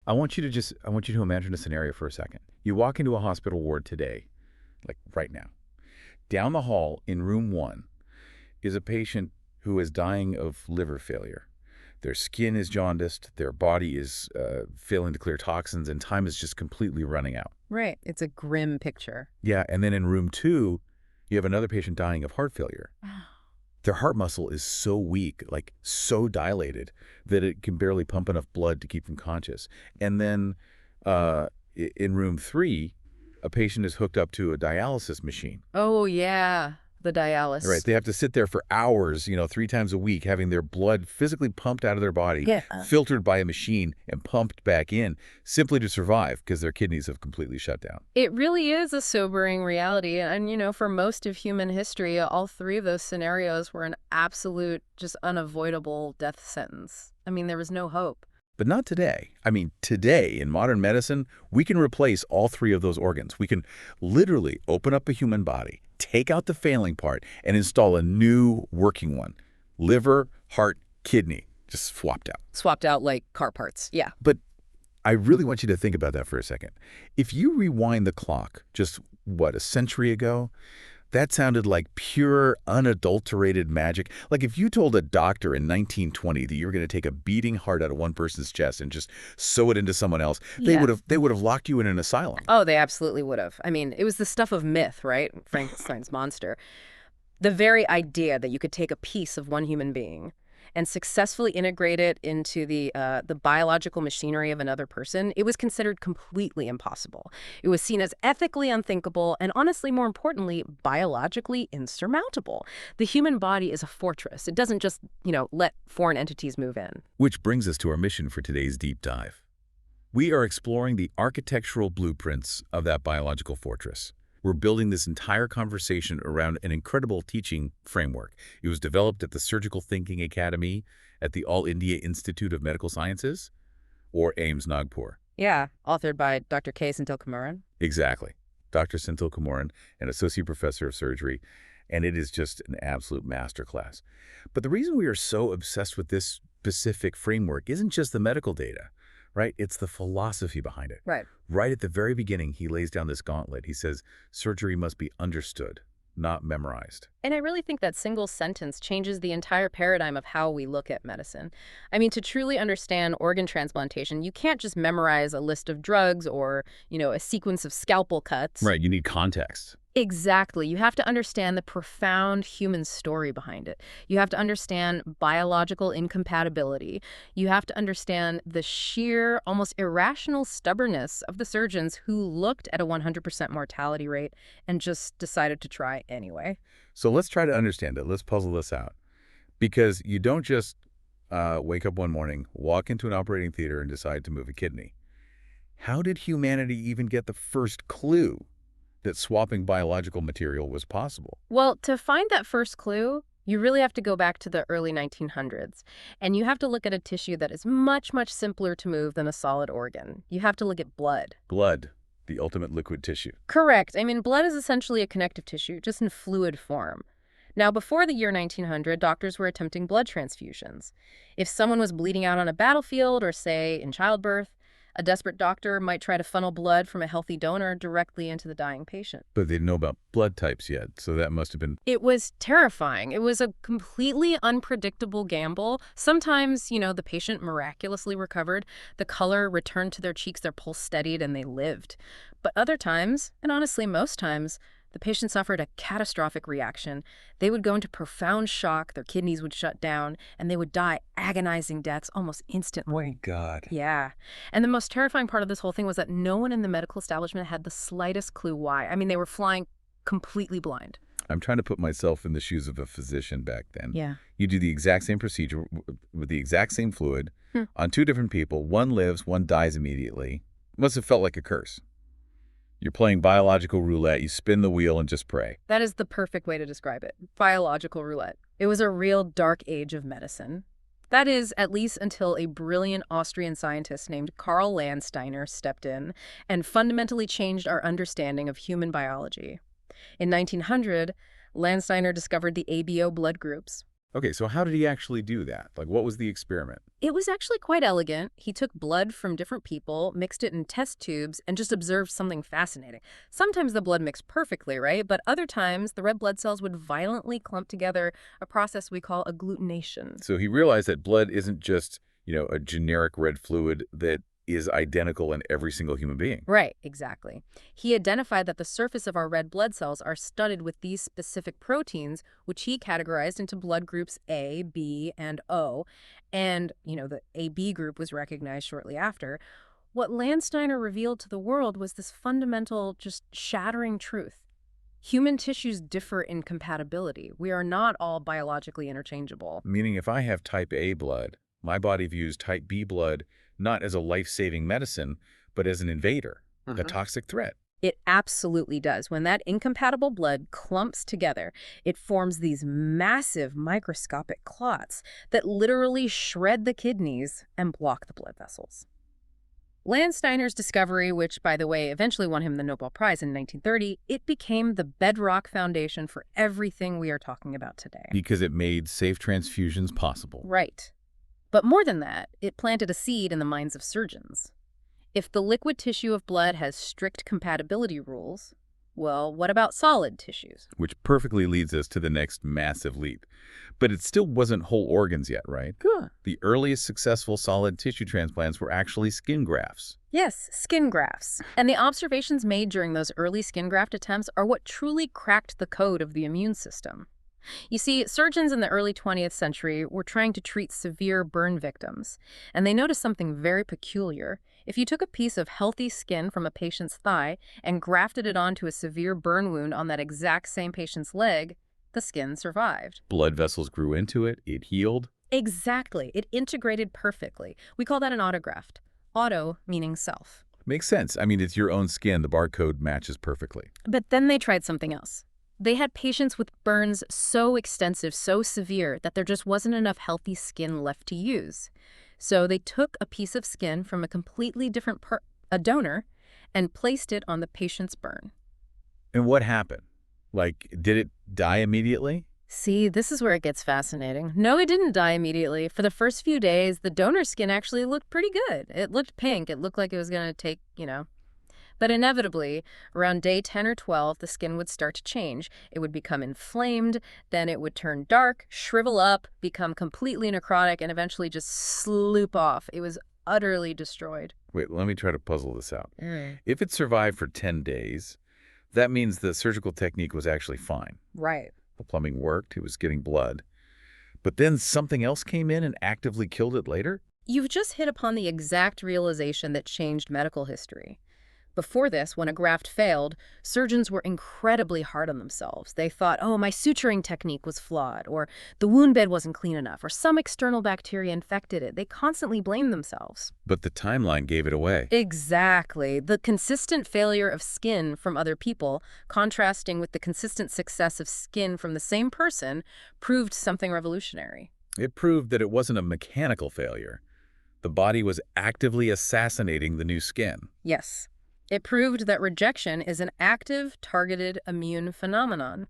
I want you to imagine a scenario for a second. You walk into a hospital ward today, like right now. Down the hall in room 1 is a patient who is dying of liver failure. Their skin is jaundiced, their body is failing to clear toxins, and time is just completely running out. Right. It's a grim picture. Yeah, and then in room 2, you have another patient dying of heart failure. Their heart muscle is so weak, like so dilated, that it can barely pump enough blood to keep them conscious. And then in room 3, a patient is hooked up to a dialysis machine. Oh, yeah. The dialysis. Right. They have to sit there for hours, 3 times a week, having their blood physically pumped out of their body, filtered by a machine and pumped back in, simply to survive because their kidneys have completely shut down. It really is a sobering reality. And, for most of human history, all 3 of those scenarios were an absolute, just unavoidable death sentence. I mean, there was no hope. But not today. I mean, today, in modern medicine, we can replace all 3 of those organs. We can literally open up a human body, take out the failing part, and install a new working one. Liver, heart, kidney, just swapped out. Swapped out like car parts, yeah. But I really want you to think about that for a second. If you rewind the clock just, a century ago, that sounded like pure, unadulterated magic. Like if you told a doctor in 1920 that you were going to take a beating heart out of one person's chest and just sew it into someone else, they would have locked you in an asylum. Oh, they absolutely would have. I mean, it was the stuff of myth, right? Frankenstein's monster. The very idea that you could take a piece of one human being and successfully integrate it into the biological machinery of another person, it was considered completely impossible. It was seen as ethically unthinkable and, honestly, more importantly, biologically insurmountable. The human body is a fortress. It doesn't just, let foreign entities move in. Which brings us to our mission for today's deep dive. We are exploring the architectural blueprints of that biological fortress. We're building this entire conversation around an incredible teaching framework. It was developed at the Surgical Thinking Academy at the All India Institute of Medical Sciences, or AIMS Nagpur. Yeah, authored by Dr. K. Senthilkumaran. Exactly. Dr. Senthilkumaran, an associate professor of surgery, and it is just an absolute masterclass. But the reason we are so obsessed with this specific framework isn't just the medical data. Right? It's the philosophy behind it. Right. Right at the very beginning, he lays down this gauntlet. He says, surgery must be understood, not memorized. And I really think that single sentence changes the entire paradigm of how we look at medicine. I mean, to truly understand organ transplantation, you can't just memorize a list of drugs or, a sequence of scalpel cuts. Right. You need context. Exactly. You have to understand the profound human story behind it. You have to understand biological incompatibility. You have to understand the sheer, almost irrational stubbornness of the surgeons who looked at a 100% mortality rate and just decided to try anyway. So let's try to understand it. Let's puzzle this out. Because you don't just wake up one morning, walk into an operating theater, and decide to move a kidney. How did humanity even get the first clue that swapping biological material was possible? Well, to find that first clue, you really have to go back to the early 1900s. And you have to look at a tissue that is much, much simpler to move than a solid organ. You have to look at blood. Blood, the ultimate liquid tissue. Correct. I mean, blood is essentially a connective tissue, just in fluid form. Now, before the year 1900, doctors were attempting blood transfusions. If someone was bleeding out on a battlefield or, say, in childbirth, a desperate doctor might try to funnel blood from a healthy donor directly into the dying patient. But they didn't know about blood types yet, so that must have been... It was terrifying. It was a completely unpredictable gamble. Sometimes, the patient miraculously recovered, the color returned to their cheeks, their pulse steadied, and they lived. But other times, and honestly most times, the patient suffered a catastrophic reaction. They would go into profound shock, their kidneys would shut down, and they would die agonizing deaths almost instantly. Oh, my God. Yeah. And the most terrifying part of this whole thing was that no one in the medical establishment had the slightest clue why. I mean, they were flying completely blind. I'm trying to put myself in the shoes of a physician back then. Yeah. You do the exact same procedure with the exact same fluid on 2 different people. One lives, one dies immediately. Must have felt like a curse. You're playing biological roulette. You spin the wheel and just pray. That is the perfect way to describe it. Biological roulette. It was a real dark age of medicine. That is, at least until a brilliant Austrian scientist named Karl Landsteiner stepped in and fundamentally changed our understanding of human biology. In 1900, Landsteiner discovered the ABO blood groups, Okay, so how did he actually do that? Like, what was the experiment? It was actually quite elegant. He took blood from different people, mixed it in test tubes, and just observed something fascinating. Sometimes the blood mixed perfectly, right? But other times, the red blood cells would violently clump together, a process we call agglutination. So he realized that blood isn't just, a generic red fluid that is identical in every single human being. Right, exactly. He identified that the surface of our red blood cells are studded with these specific proteins, which he categorized into blood groups A, B, and O. And, the AB group was recognized shortly after. What Landsteiner revealed to the world was this fundamental, just shattering truth. Human tissues differ in compatibility. We are not all biologically interchangeable. Meaning if I have type A blood, my body views type B blood not as a life-saving medicine, but as an invader, a toxic threat. It absolutely does. When that incompatible blood clumps together, it forms these massive microscopic clots that literally shred the kidneys and block the blood vessels. Landsteiner's discovery, which, by the way, eventually won him the Nobel Prize in 1930, it became the bedrock foundation for everything we are talking about today. Because it made safe transfusions possible. Right. But more than that, it planted a seed in the minds of surgeons. If the liquid tissue of blood has strict compatibility rules, well, what about solid tissues? Which perfectly leads us to the next massive leap. But it still wasn't whole organs yet, right? Good. The earliest successful solid tissue transplants were actually skin grafts. Yes, skin grafts. And the observations made during those early skin graft attempts are what truly cracked the code of the immune system. You see, surgeons in the early 20th century were trying to treat severe burn victims, and they noticed something very peculiar. If you took a piece of healthy skin from a patient's thigh and grafted it onto a severe burn wound on that exact same patient's leg, the skin survived. Blood vessels grew into it, it healed. Exactly. It integrated perfectly. We call that an autograft. Auto meaning self. Makes sense. I mean, it's your own skin. The barcode matches perfectly. But then they tried something else. They had patients with burns so extensive, so severe, that there just wasn't enough healthy skin left to use. So they took a piece of skin from a completely different a donor and placed it on the patient's burn. And what happened? Like, did it die immediately? See, this is where it gets fascinating. No, it didn't die immediately. For the first few days, the donor skin actually looked pretty good. It looked pink. It looked like it was going to take, But inevitably, around day 10 or 12, the skin would start to change. It would become inflamed, then it would turn dark, shrivel up, become completely necrotic, and eventually just sloop off. It was utterly destroyed. Wait, let me try to puzzle this out. If it survived for 10 days, that means the surgical technique was actually fine. Right. The plumbing worked, it was getting blood. But then something else came in and actively killed it later? You've just hit upon the exact realization that changed medical history. Before this, when a graft failed, surgeons were incredibly hard on themselves. They thought, oh, my suturing technique was flawed, or the wound bed wasn't clean enough, or some external bacteria infected it. They constantly blamed themselves. But the timeline gave it away. Exactly. The consistent failure of skin from other people, contrasting with the consistent success of skin from the same person, proved something revolutionary. It proved that it wasn't a mechanical failure. The body was actively assassinating the new skin. Yes. It proved that rejection is an active, targeted immune phenomenon.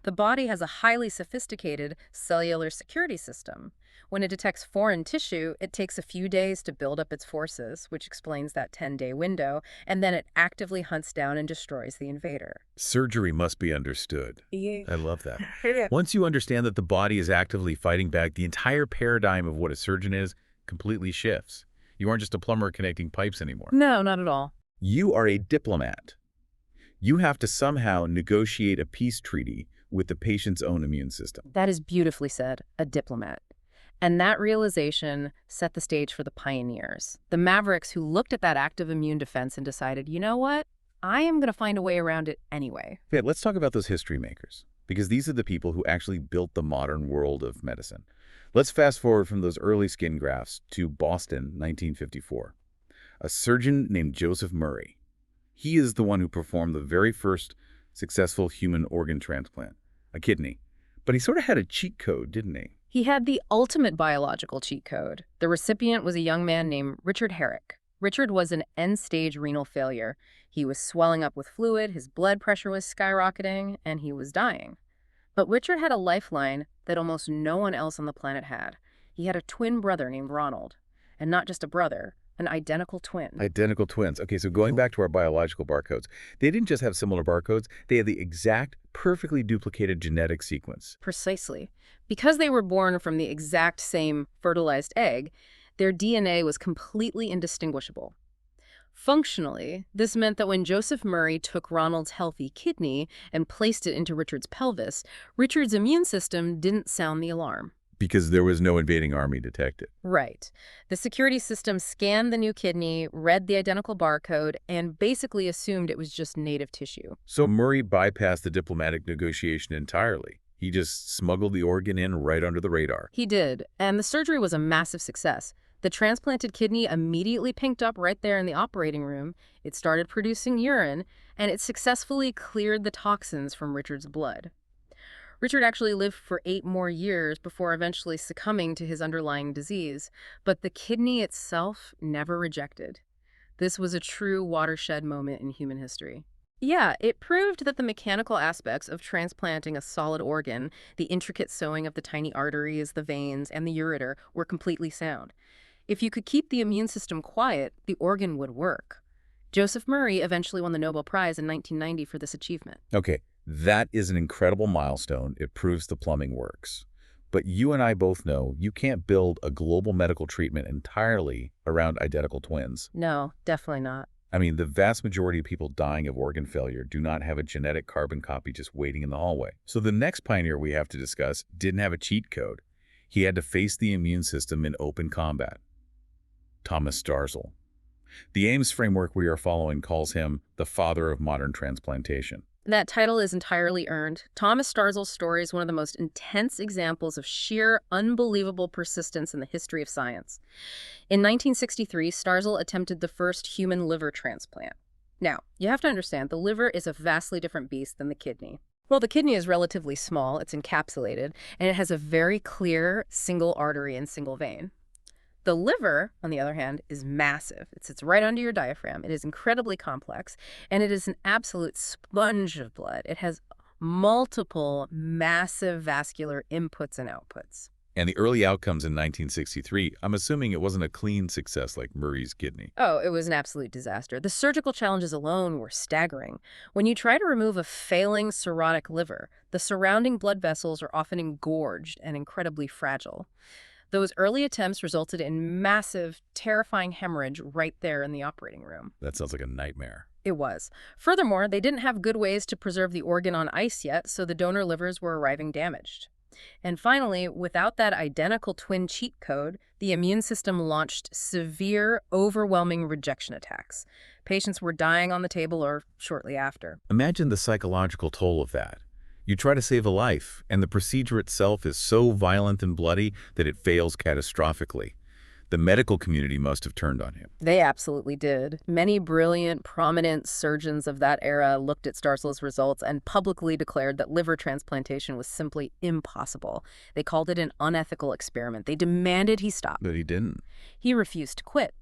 The body has a highly sophisticated cellular security system. When it detects foreign tissue, it takes a few days to build up its forces, which explains that 10-day window, and then it actively hunts down and destroys the invader. Surgery must be understood. Yeah. I love that. Once you understand that the body is actively fighting back, the entire paradigm of what a surgeon is completely shifts. You aren't just a plumber connecting pipes anymore. No, not at all. You are a diplomat. You have to somehow negotiate a peace treaty with the patient's own immune system. That is beautifully said, a diplomat. And that realization set the stage for the pioneers, the mavericks who looked at that active immune defense and decided, you know what? I am going to find a way around it anyway. Yeah, let's talk about those history makers, because these are the people who actually built the modern world of medicine. Let's fast forward from those early skin grafts to Boston, 1954. A surgeon named Joseph Murray. He is the one who performed the very first successful human organ transplant, a kidney. But he sort of had a cheat code, didn't he? He had the ultimate biological cheat code. The recipient was a young man named Richard Herrick. Richard was an end-stage renal failure. He was swelling up with fluid, his blood pressure was skyrocketing, and he was dying. But Richard had a lifeline that almost no one else on the planet had. He had a twin brother named Ronald. And not just a brother, an identical twin. Identical twins. Okay, so going back to our biological barcodes, they didn't just have similar barcodes, they had the exact, perfectly duplicated genetic sequence. Precisely. Because they were born from the exact same fertilized egg, their DNA was completely indistinguishable. Functionally, this meant that when Joseph Murray took Ronald's healthy kidney and placed it into Richard's pelvis, Richard's immune system didn't sound the alarm. Because there was no invading army detected. Right. The security system scanned the new kidney, read the identical barcode, and basically assumed it was just native tissue. So Murray bypassed the diplomatic negotiation entirely. He just smuggled the organ in right under the radar. He did, and the surgery was a massive success. The transplanted kidney immediately pinked up right there in the operating room. It started producing urine, and it successfully cleared the toxins from Richard's blood. Richard actually lived for 8 more years before eventually succumbing to his underlying disease, but the kidney itself never rejected. This was a true watershed moment in human history. Yeah, it proved that the mechanical aspects of transplanting a solid organ, the intricate sewing of the tiny arteries, the veins, and the ureter, were completely sound. If you could keep the immune system quiet, the organ would work. Joseph Murray eventually won the Nobel Prize in 1990 for this achievement. Okay, that is an incredible milestone. It proves the plumbing works. But you and I both know you can't build a global medical treatment entirely around identical twins. No, definitely not. I mean, the vast majority of people dying of organ failure do not have a genetic carbon copy just waiting in the hallway. So the next pioneer we have to discuss didn't have a cheat code. He had to face the immune system in open combat. Thomas Starzl. The Ames framework we are following calls him the father of modern transplantation. That title is entirely earned. Thomas Starzl's story is one of the most intense examples of sheer, unbelievable persistence in the history of science. In 1963, Starzl attempted the first human liver transplant. Now, you have to understand, the liver is a vastly different beast than the kidney. Well, the kidney is relatively small, it's encapsulated, and it has a very clear single artery and single vein. The liver, on the other hand, is massive. It sits right under your diaphragm. It is incredibly complex, and it is an absolute sponge of blood. It has multiple massive vascular inputs and outputs. And the early outcomes in 1963, I'm assuming it wasn't a clean success like Murray's kidney. Oh, it was an absolute disaster. The surgical challenges alone were staggering. When you try to remove a failing cirrhotic liver, the surrounding blood vessels are often engorged and incredibly fragile. Those early attempts resulted in massive, terrifying hemorrhage right there in the operating room. That sounds like a nightmare. It was. Furthermore, they didn't have good ways to preserve the organ on ice yet, so the donor livers were arriving damaged. And finally, without that identical twin cheat code, the immune system launched severe, overwhelming rejection attacks. Patients were dying on the table or shortly after. Imagine the psychological toll of that. You try to save a life, and the procedure itself is so violent and bloody that it fails catastrophically. The medical community must have turned on him. They absolutely did. Many brilliant, prominent surgeons of that era looked at Starzl's results and publicly declared that liver transplantation was simply impossible. They called it an unethical experiment. They demanded he stop. But he didn't. He refused to quit.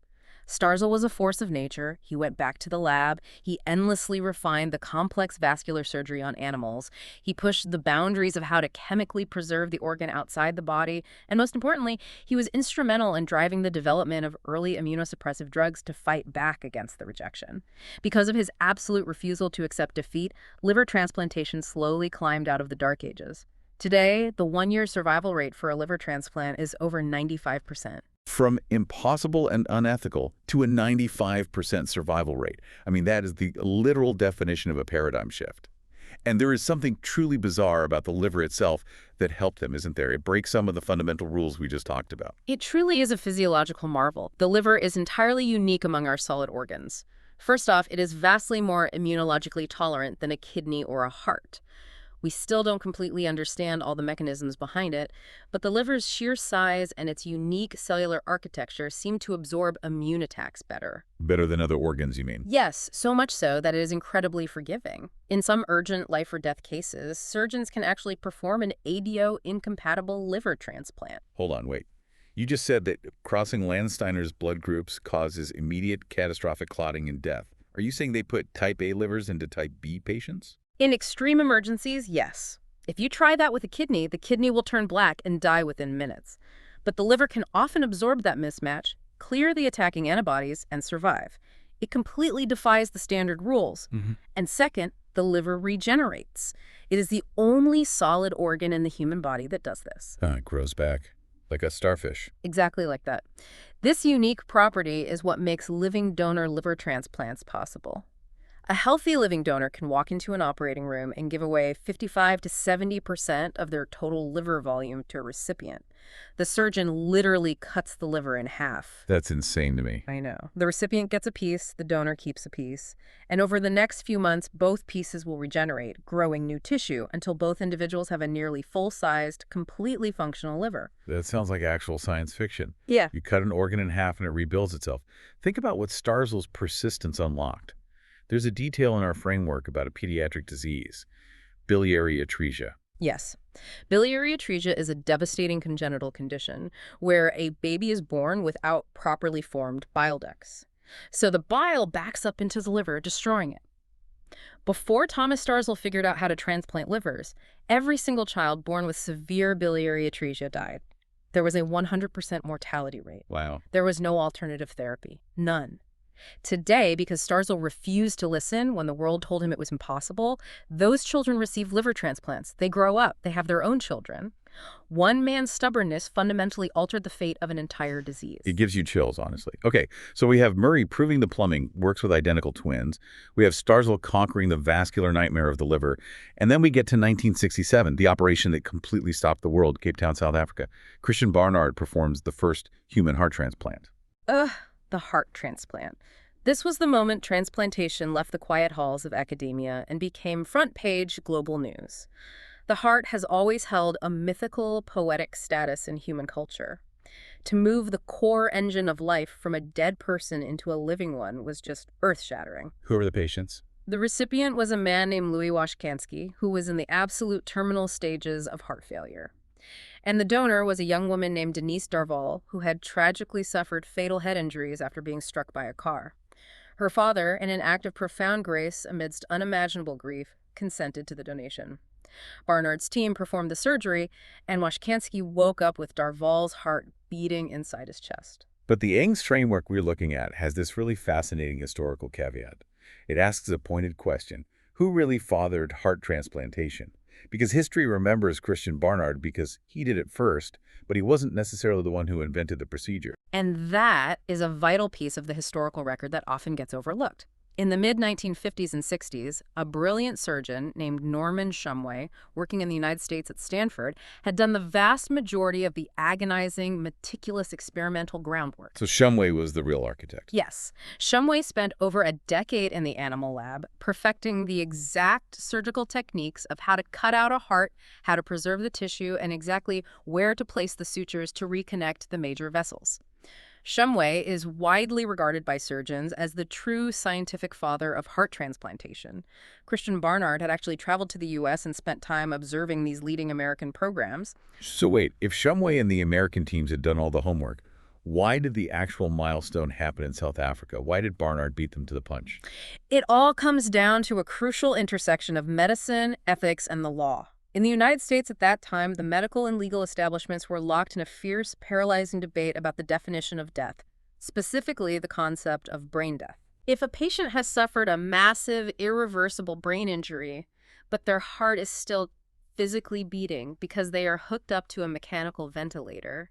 Starzl was a force of nature. He went back to the lab. He endlessly refined the complex vascular surgery on animals. He pushed the boundaries of how to chemically preserve the organ outside the body. And most importantly, he was instrumental in driving the development of early immunosuppressive drugs to fight back against the rejection. Because of his absolute refusal to accept defeat, liver transplantation slowly climbed out of the Dark Ages. Today, the 1-year survival rate for a liver transplant is over 95%. From impossible and unethical to a 95% survival rate. I mean, that is the literal definition of a paradigm shift. And there is something truly bizarre about the liver itself that helped them, isn't there? It breaks some of the fundamental rules we just talked about. It truly is a physiological marvel. The liver is entirely unique among our solid organs. First off, it is vastly more immunologically tolerant than a kidney or a heart. We still don't completely understand all the mechanisms behind it, but the liver's sheer size and its unique cellular architecture seem to absorb immune attacks better. Better than other organs, you mean? Yes, so much so that it is incredibly forgiving. In some urgent life or death cases, surgeons can actually perform an ADO-incompatible liver transplant. Hold on, wait. You just said that crossing Landsteiner's blood groups causes immediate catastrophic clotting and death. Are you saying they put type A livers into type B patients? In extreme emergencies, yes. If you try that with a kidney, the kidney will turn black and die within minutes. But the liver can often absorb that mismatch, clear the attacking antibodies, and survive. It completely defies the standard rules. And second, the liver regenerates. It is the only solid organ in the human body that does this. It grows back, like a starfish. Exactly like that. This unique property is what makes living donor liver transplants possible. A healthy living donor can walk into an operating room and give away 55 to 70% of their total liver volume to a recipient. The surgeon literally cuts the liver in half. That's insane to me. I know. The recipient gets a piece, the donor keeps a piece. And over the next few months, both pieces will regenerate, growing new tissue until both individuals have a nearly full-sized, completely functional liver. That sounds like actual science fiction. Yeah. You cut an organ in half and it rebuilds itself. Think about what Starzl's persistence unlocked. There's a detail in our framework about a pediatric disease, biliary atresia. Yes. Biliary atresia is a devastating congenital condition where a baby is born without properly formed bile ducts. So the bile backs up into the liver, destroying it. Before Thomas Starzl figured out how to transplant livers, every single child born with severe biliary atresia died. There was a 100% mortality rate. Wow. There was no alternative therapy. None. Today, because Starzl refused to listen when the world told him it was impossible, those children receive liver transplants. They grow up. They have their own children. One man's stubbornness fundamentally altered the fate of an entire disease. It gives you chills, honestly. Okay, so we have Murray proving the plumbing works with identical twins. We have Starzl conquering the vascular nightmare of the liver. And then we get to 1967, the operation that completely stopped the world, Cape Town, South Africa. Christian Barnard performs the first human heart transplant. The heart transplant. This was the moment transplantation left the quiet halls of academia and became front-page global news. The heart has always held a mythical, poetic status in human culture. To move the core engine of life from a dead person into a living one was just earth-shattering. Who are the patients? The recipient was a man named Louis Washkansky, who was in the absolute terminal stages of heart failure. And the donor was a young woman named Denise Darval, who had tragically suffered fatal head injuries after being struck by a car. Her father, in an act of profound grace amidst unimaginable grief, consented to the donation. Barnard's team performed the surgery, and Washkansky woke up with Darval's heart beating inside his chest. But the Eng's framework we're looking at has this really fascinating historical caveat. It asks a pointed question. Who really fathered heart transplantation? Because history remembers Christian Barnard because he did it first, but he wasn't necessarily the one who invented the procedure. And that is a vital piece of the historical record that often gets overlooked. In the mid-1950s and 60s, a brilliant surgeon named Norman Shumway, working in the United States at Stanford, had done the vast majority of the agonizing, meticulous experimental groundwork. So Shumway was the real architect. Yes. Shumway spent over a decade in the animal lab, perfecting the exact surgical techniques of how to cut out a heart, how to preserve the tissue, and exactly where to place the sutures to reconnect the major vessels. Shumway is widely regarded by surgeons as the true scientific father of heart transplantation. Christian Barnard had actually traveled to the U.S. and spent time observing these leading American programs. So wait, if Shumway and the American teams had done all the homework, why did the actual milestone happen in South Africa? Why did Barnard beat them to the punch? It all comes down to a crucial intersection of medicine, ethics, and the law. In the United States at that time, the medical and legal establishments were locked in a fierce, paralyzing debate about the definition of death, specifically the concept of brain death. If a patient has suffered a massive, irreversible brain injury, but their heart is still physically beating because they are hooked up to a mechanical ventilator,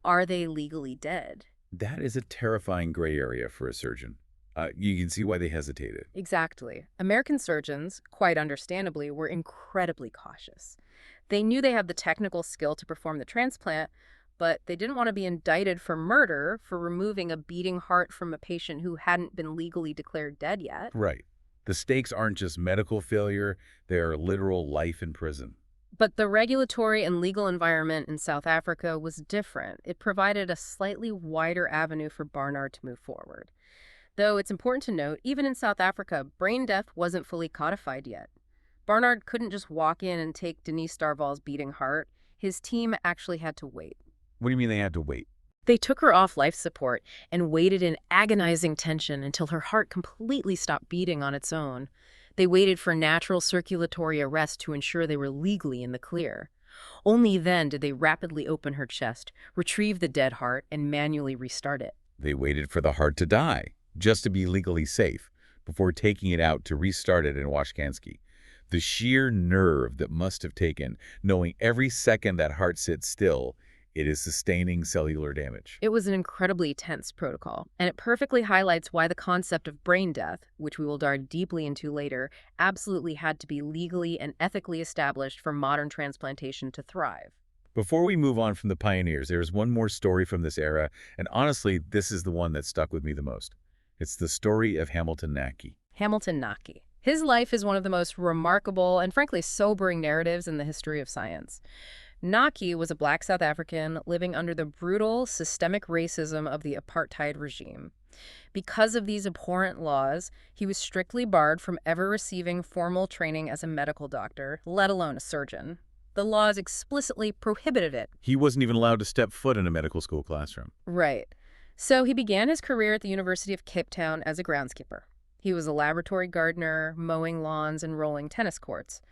are they legally dead? That is a terrifying gray area for a surgeon. You can see why they hesitated. Exactly. American surgeons, quite understandably, were incredibly cautious. They knew they had the technical skill to perform the transplant, but they didn't want to be indicted for murder for removing a beating heart from a patient who hadn't been legally declared dead yet. Right. The stakes aren't just medical failure, they are literal life in prison. But the regulatory and legal environment in South Africa was different. It provided a slightly wider avenue for Barnard to move forward. Though it's important to note, even in South Africa, brain death wasn't fully codified yet. Barnard couldn't just walk in and take Denise Darval's beating heart. His team actually had to wait. What do you mean they had to wait? They took her off life support and waited in agonizing tension until her heart completely stopped beating on its own. They waited for natural circulatory arrest to ensure they were legally in the clear. Only then did they rapidly open her chest, retrieve the dead heart, and manually restart it. They waited for the heart to die, just to be legally safe, before taking it out to restart it in Washkansky. The sheer nerve that must have taken, knowing every second that heart sits still, it is sustaining cellular damage. It was an incredibly tense protocol, and it perfectly highlights why the concept of brain death, which we will dive deeply into later, absolutely had to be legally and ethically established for modern transplantation to thrive. Before we move on from the pioneers, there is one more story from this era, and honestly, this is the one that stuck with me the most. It's the story of Hamilton Nacke. Hamilton Nacke. His life is one of the most remarkable and frankly sobering narratives in the history of science. Nacke was a black South African living under the brutal, systemic racism of the apartheid regime. Because of these abhorrent laws, he was strictly barred from ever receiving formal training as a medical doctor, let alone a surgeon. The laws explicitly prohibited it. He wasn't even allowed to step foot in a medical school classroom. Right. So he began his career at the University of Cape Town as a groundskeeper. He was a laboratory gardener, mowing lawns and rolling tennis courts.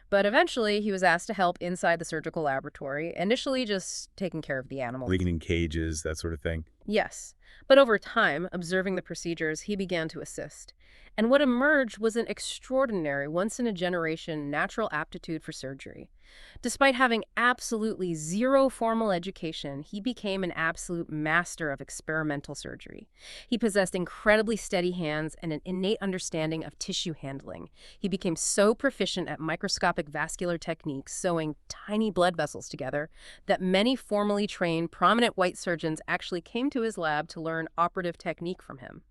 But eventually, he was asked to help inside the surgical laboratory, initially just taking care of the animals. Cleaning cages, that sort of thing. Yes. But over time, observing the procedures, he began to assist. And what emerged was an extraordinary, once-in-a-generation natural aptitude for surgery. Despite having absolutely zero formal education, he became an absolute master of experimental surgery. He possessed incredibly steady hands and an innate understanding of tissue handling. He became so proficient at microscopic vascular techniques, sewing tiny blood vessels together, that many formally trained, prominent white surgeons actually came to his lab to learn operative technique from him.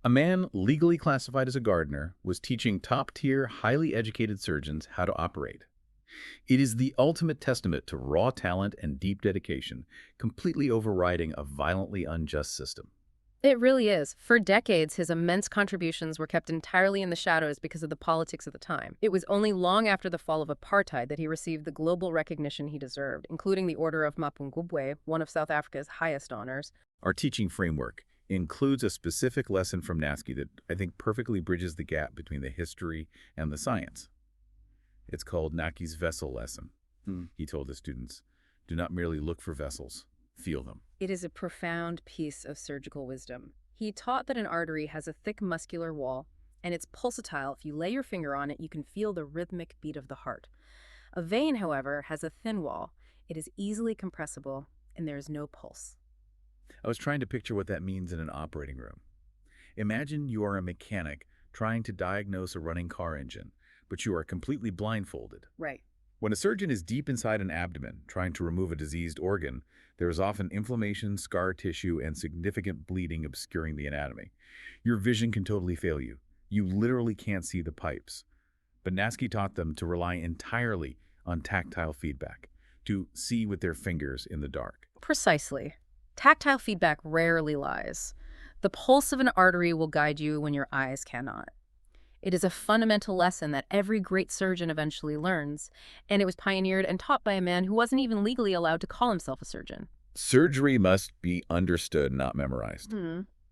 A man legally classified as a gardener was teaching top-tier, highly educated surgeons how to operate. It is the ultimate testament to raw talent and deep dedication, completely overriding a violently unjust system. It really is. For decades, his immense contributions were kept entirely in the shadows because of the politics of the time. It was only long after the fall of apartheid that he received the global recognition he deserved, including the Order of Mapungubwe, one of South Africa's highest honors. Our teaching framework includes a specific lesson from Nacke that I think perfectly bridges the gap between the history and the science. It's called Nacke's Vessel Lesson. He told his students, do not merely look for vessels, feel them. It is a profound piece of surgical wisdom. He taught that an artery has a thick muscular wall, and it's pulsatile. If you lay your finger on it, you can feel the rhythmic beat of the heart. A vein, however, has a thin wall. It is easily compressible, and there is no pulse. I was trying to picture what that means in an operating room. Imagine you are a mechanic trying to diagnose a running car engine, but you are completely blindfolded. Right. When a surgeon is deep inside an abdomen trying to remove a diseased organ, there is often inflammation, scar tissue, and significant bleeding obscuring the anatomy. Your vision can totally fail you. You literally can't see the pipes. But Nacke taught them to rely entirely on tactile feedback, to see with their fingers in the dark. Precisely. Tactile feedback rarely lies. The pulse of an artery will guide you when your eyes cannot. It is a fundamental lesson that every great surgeon eventually learns, and it was pioneered and taught by a man who wasn't even legally allowed to call himself a surgeon. Surgery must be understood, not memorized.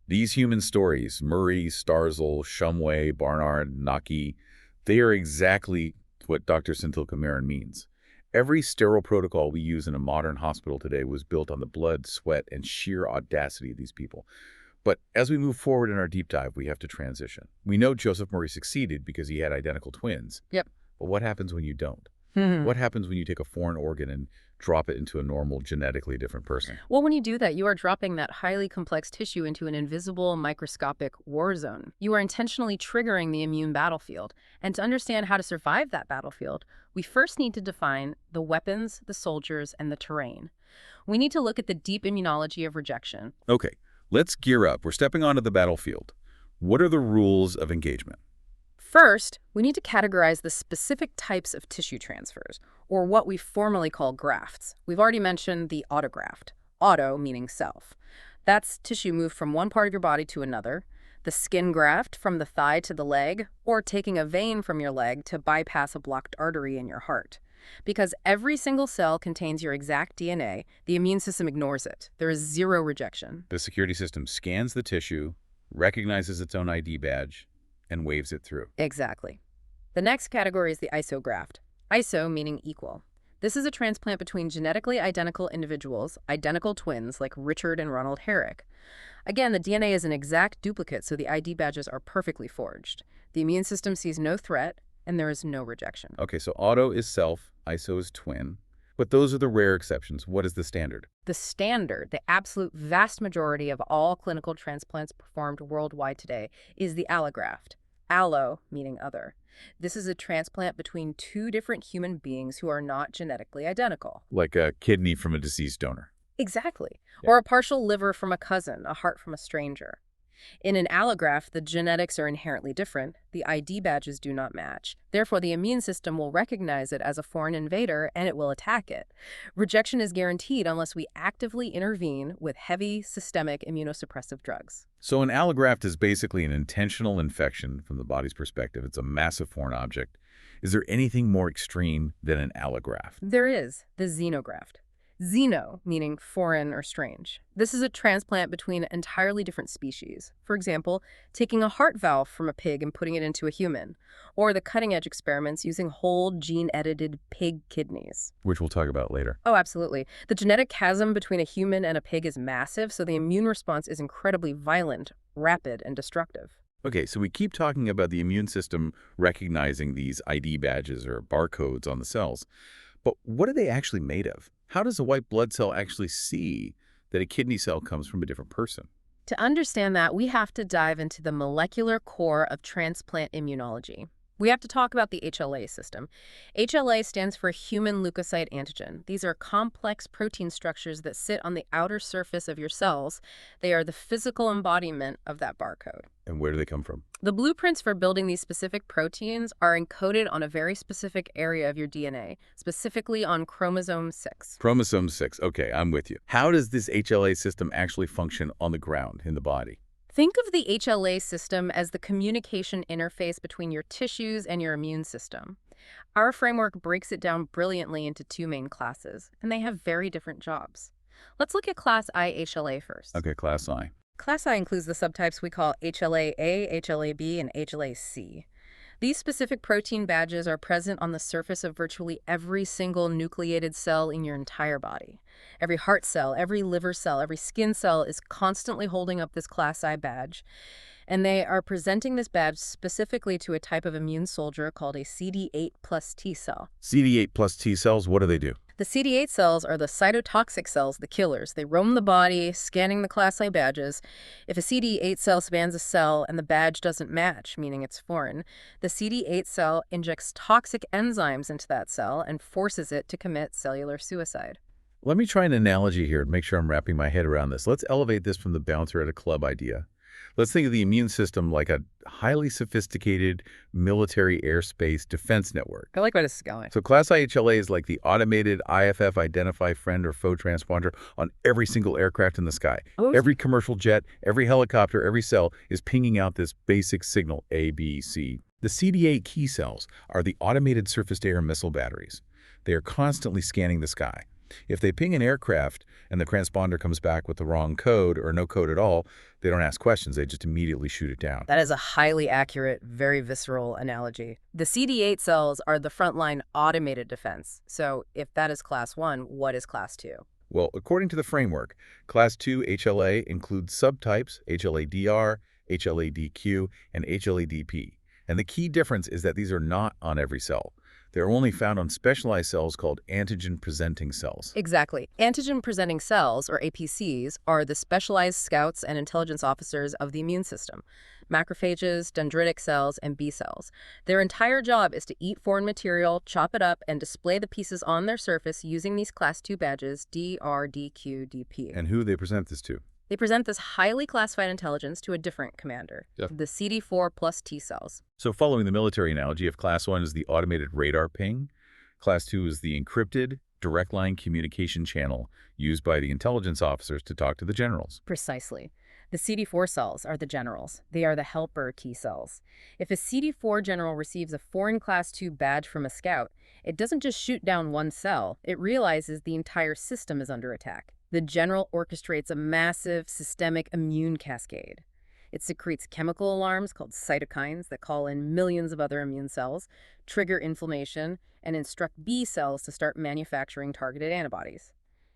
These human stories, Murray, Starzl, Shumway, Barnard, Nacke, they are exactly what Dr. Senthil means. Every sterile protocol we use in a modern hospital today was built on the blood, sweat, and sheer audacity of these people. But as we move forward in our deep dive, we have to transition. We know Joseph Murray succeeded because he had identical twins. Yep. But what happens when you don't? What happens when you take a foreign organ and drop it into a normal, genetically different person? Well, when you do that, you are dropping that highly complex tissue into an invisible, microscopic war zone. You are intentionally triggering the immune battlefield. And to understand how to survive that battlefield, we first need to define the weapons, the soldiers, and the terrain. We need to look at the deep immunology of rejection. Okay, let's gear up. We're stepping onto the battlefield. What are the rules of engagement? First, we need to categorize the specific types of tissue transfers, or what we formally call grafts. We've already mentioned the autograft. Auto meaning self. That's tissue moved from one part of your body to another. The skin graft from the thigh to the leg, or taking a vein from your leg to bypass a blocked artery in your heart. Because every single cell contains your exact DNA, the immune system ignores it. There is zero rejection. The security system scans the tissue, recognizes its own ID badge, and waves it through. Exactly. The next category is the isograft. Iso meaning equal. This is a transplant between genetically identical individuals, identical twins like Richard and Ronald Herrick. Again, the DNA is an exact duplicate, so the ID badges are perfectly forged. The immune system sees no threat, and there is no rejection. Okay, so auto is self, iso is twin. But those are the rare exceptions. What is the standard? The standard, the absolute vast majority of all clinical transplants performed worldwide today, is the allograft. Allo meaning other. This is a transplant between two different human beings who are not genetically identical. Like a kidney from a deceased donor. Exactly. Yeah. Or a partial liver from a cousin, a heart from a stranger. In an allograft, the genetics are inherently different. The ID badges do not match. Therefore, the immune system will recognize it as a foreign invader and it will attack it. Rejection is guaranteed unless we actively intervene with heavy systemic immunosuppressive drugs. So an allograft is basically an intentional infection from the body's perspective. It's a massive foreign object. Is there anything more extreme than an allograft? There is the xenograft. Xeno, meaning foreign or strange. This is a transplant between entirely different species. For example, taking a heart valve from a pig and putting it into a human. Or the cutting-edge experiments using whole gene-edited pig kidneys. Which we'll talk about later. Oh, absolutely. The genetic chasm between a human and a pig is massive, so the immune response is incredibly violent, rapid, and destructive. Okay, so we keep talking about the immune system recognizing these ID badges or barcodes on the cells. But what are they actually made of? How does a white blood cell actually see that a kidney cell comes from a different person? To understand that, we have to dive into the molecular core of transplant immunology. We have to talk about the HLA system. HLA stands for human leukocyte antigen. These are complex protein structures that sit on the outer surface of your cells. They are the physical embodiment of that barcode. And where do they come from? The blueprints for building these specific proteins are encoded on a very specific area of your DNA, specifically on chromosome 6. Chromosome 6. Okay, I'm with you. How does this HLA system actually function on the ground in the body? Think of the HLA system as the communication interface between your tissues and your immune system. Our framework breaks it down brilliantly into two main classes, and they have very different jobs. Let's look at Class I HLA first. Okay, Class I. Class I includes the subtypes we call HLA-A, HLA-B, and HLA-C. These specific protein badges are present on the surface of virtually every single nucleated cell in your entire body. Every heart cell, every liver cell, every skin cell is constantly holding up this Class I badge. And they are presenting this badge specifically to a type of immune soldier called a CD8 plus T cell. CD8 plus T cells, what do they do? The CD8 cells are the cytotoxic cells, the killers. They roam the body, scanning the Class I badges. If a CD8 cell spans a cell and the badge doesn't match, meaning it's foreign, the CD8 cell injects toxic enzymes into that cell and forces it to commit cellular suicide. Let me try an analogy here and make sure I'm wrapping my head around this. Let's elevate this from the bouncer at a club idea. Let's think of the immune system like a highly sophisticated military airspace defense network. I like where this is going. So Class I HLA is like the automated IFF identify friend or foe transponder on every single aircraft in the sky. Oh, Every commercial jet, every helicopter, every cell is pinging out this basic signal A, B, C. The CD8 key cells are the automated surface-to-air missile batteries. They are constantly scanning the sky. If they ping an aircraft and the transponder comes back with the wrong code or no code at all, they don't ask questions, they just immediately shoot it down. That is a highly accurate, very visceral analogy. The CD8 cells are the frontline automated defense. So if that is Class I, what is Class II? Well, according to the framework, Class II HLA includes subtypes HLA-DR, HLA-DQ, and HLA-DP. And the key difference is that these are not on every cell. They're only found on specialized cells called antigen-presenting cells. Exactly. Antigen-presenting cells, or APCs, are the specialized scouts and intelligence officers of the immune system. Macrophages, dendritic cells, and B cells. Their entire job is to eat foreign material, chop it up, and display the pieces on their surface using these Class II badges, DR, DQ, DP. And who they present this to? They present this highly classified intelligence to a different commander, the CD4 plus T cells. So following the military analogy, if Class I is the automated radar ping, Class II is the encrypted, direct line communication channel used by the intelligence officers to talk to the generals. Precisely. The CD4 cells are the generals. They are the helper key cells. If a CD4 general receives a foreign Class II badge from a scout, it doesn't just shoot down one cell. It realizes the entire system is under attack. The general orchestrates a massive systemic immune cascade. It secretes chemical alarms called cytokines that call in millions of other immune cells, trigger inflammation, and instruct B cells to start manufacturing targeted antibodies.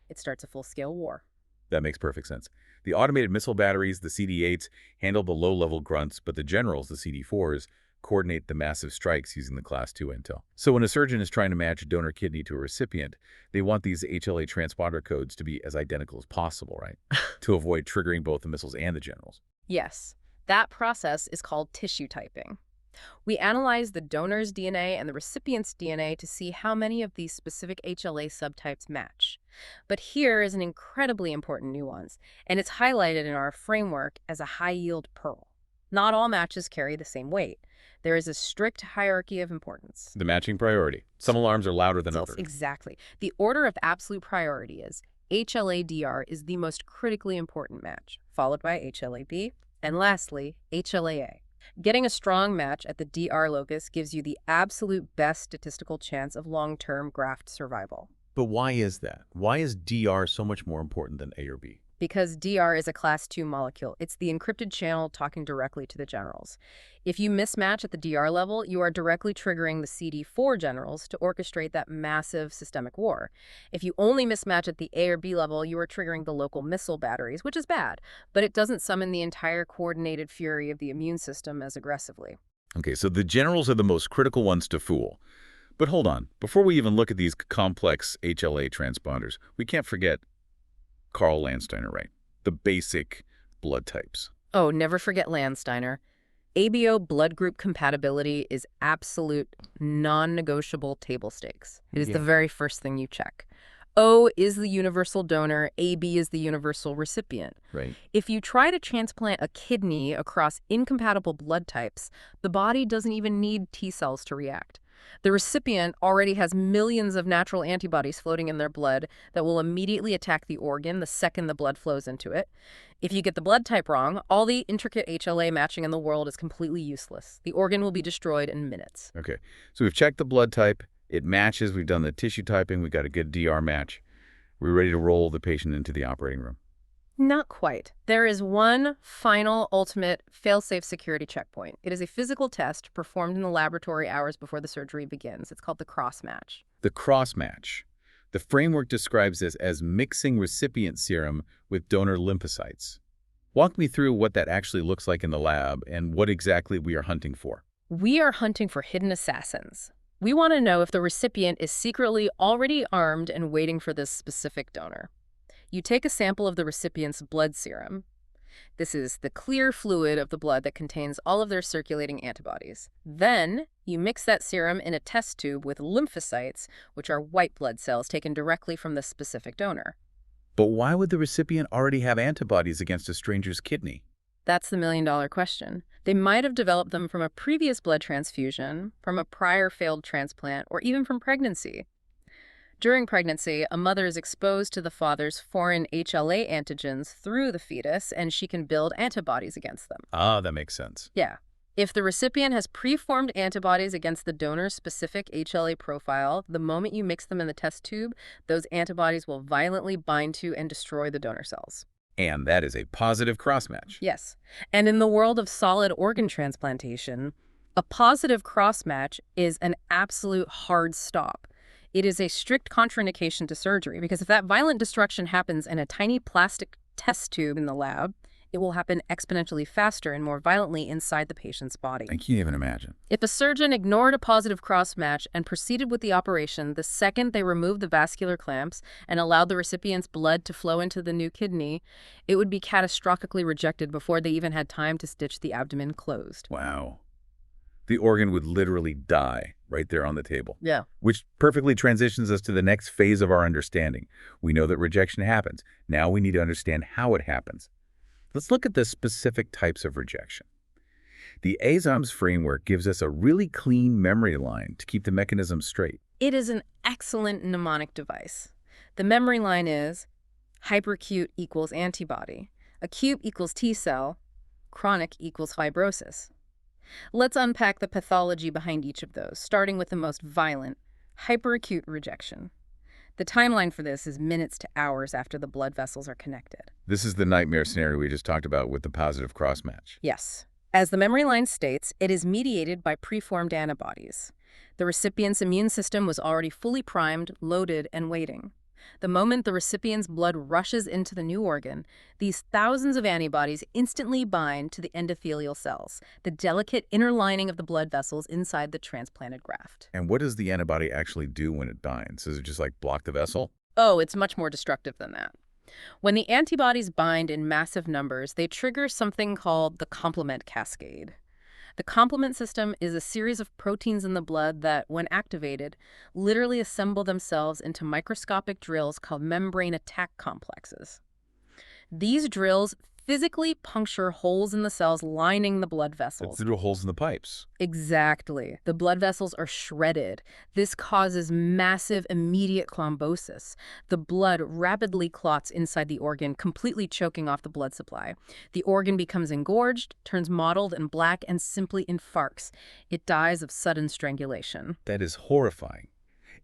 It starts a full-scale war. That makes perfect sense. The automated missile batteries, the CD-8s, handle the low-level grunts, but the generals, the CD-4s, coordinate the massive strikes using the Class II intel. So when a surgeon is trying to match a donor kidney to a recipient, they want these HLA transponder codes to be as identical as possible, right? To avoid triggering both the missiles and the generals. Yes, that process is called tissue typing. We analyze the donor's DNA and the recipient's DNA to see how many of these specific HLA subtypes match. But here is an incredibly important nuance, and it's highlighted in our framework as a high-yield pearl. Not all matches carry the same weight. There is a strict hierarchy of importance. The matching priority. Some alarms are louder than others. Exactly. The order of absolute priority is HLA-DR is the most critically important match, followed by HLA-B, and lastly, HLA-A. Getting a strong match at the DR locus gives you the absolute best statistical chance of long-term graft survival. But why is that? Why is DR so much more important than A or B? Because DR is a Class II molecule. It's the encrypted channel talking directly to the generals. If you mismatch at the DR level, you are directly triggering the CD4 generals to orchestrate that massive systemic war. If you only mismatch at the A or B level, you are triggering the local missile batteries, which is bad, but it doesn't summon the entire coordinated fury of the immune system as aggressively. Okay, so the generals are the most critical ones to fool. But hold on, before we even look at these complex HLA transponders, we can't forget Carl Landsteiner, right? The basic blood types. Oh, never forget Landsteiner. ABO blood group compatibility is absolute non-negotiable table stakes. It is the very first thing you check. O is the universal donor, AB is the universal recipient. Right. If you try to transplant a kidney across incompatible blood types, the body doesn't even need T cells to react. The recipient already has millions of natural antibodies floating in their blood that will immediately attack the organ the second the blood flows into it. If you get the blood type wrong, all the intricate HLA matching in the world is completely useless. The organ will be destroyed in minutes. Okay, so we've checked the blood type. It matches. We've done the tissue typing. We've got a good DR match. We're ready to roll the patient into the operating room. Not quite. There is one final, ultimate, fail-safe security checkpoint. It is a physical test performed in the laboratory hours before the surgery begins. It's called the cross-match. The cross-match. The framework describes this as mixing recipient serum with donor lymphocytes. Walk me through what that actually looks like in the lab and what exactly we are hunting for. We are hunting for hidden assassins. We want to know if the recipient is secretly already armed and waiting for this specific donor. You take a sample of the recipient's blood serum. This is the clear fluid of the blood that contains all of their circulating antibodies. Then, you mix that serum in a test tube with lymphocytes, which are white blood cells taken directly from the specific donor. But why would the recipient already have antibodies against a stranger's kidney? That's the million-dollar question. They might have developed them from a previous blood transfusion, from a prior failed transplant, or even from pregnancy. During pregnancy, a mother is exposed to the father's foreign HLA antigens through the fetus, and she can build antibodies against them. Ah, that makes sense. Yeah. If the recipient has preformed antibodies against the donor's specific HLA profile, the moment you mix them in the test tube, those antibodies will violently bind to and destroy the donor cells. And that is a positive cross-match. Yes. And in the world of solid organ transplantation, a positive cross-match is an absolute hard stop. It is a strict contraindication to surgery because if that violent destruction happens in a tiny plastic test tube in the lab, it will happen exponentially faster and more violently inside the patient's body. I can't even imagine. If a surgeon ignored a positive cross-match and proceeded with the operation the second they removed the vascular clamps and allowed the recipient's blood to flow into the new kidney, it would be catastrophically rejected before they even had time to stitch the abdomen closed. Wow. The organ would literally die right there on the table. Yeah. Which perfectly transitions us to the next phase of our understanding. We know that rejection happens. Now we need to understand how it happens. Let's look at the specific types of rejection. The ASOMS framework gives us a really clean memory line to keep the mechanism straight. It is an excellent mnemonic device. The memory line is hyperacute equals antibody, acute equals T cell, chronic equals fibrosis. Let's unpack the pathology behind each of those, starting with the most violent, hyperacute rejection. The timeline for this is minutes to hours after the blood vessels are connected. This is the nightmare scenario we just talked about with the positive cross-match. Yes. As the memory line states, it is mediated by preformed antibodies. The recipient's immune system was already fully primed, loaded, and waiting. The moment the recipient's blood rushes into the new organ, these thousands of antibodies instantly bind to the endothelial cells, the delicate inner lining of the blood vessels inside the transplanted graft. And what does the antibody actually do when it binds? Does it just like block the vessel? Oh, it's much more destructive than that. When the antibodies bind in massive numbers, they trigger something called the complement cascade. The complement system is a series of proteins in the blood that, when activated, literally assemble themselves into microscopic drills called membrane attack complexes. These drills physically puncture holes in the cells lining the blood vessels. Through holes in the pipes. Exactly. The blood vessels are shredded. This causes massive immediate thrombosis. The blood rapidly clots inside the organ, completely choking off the blood supply. The organ becomes engorged, turns mottled and black, and simply infarcts. It dies of sudden strangulation. That is horrifying.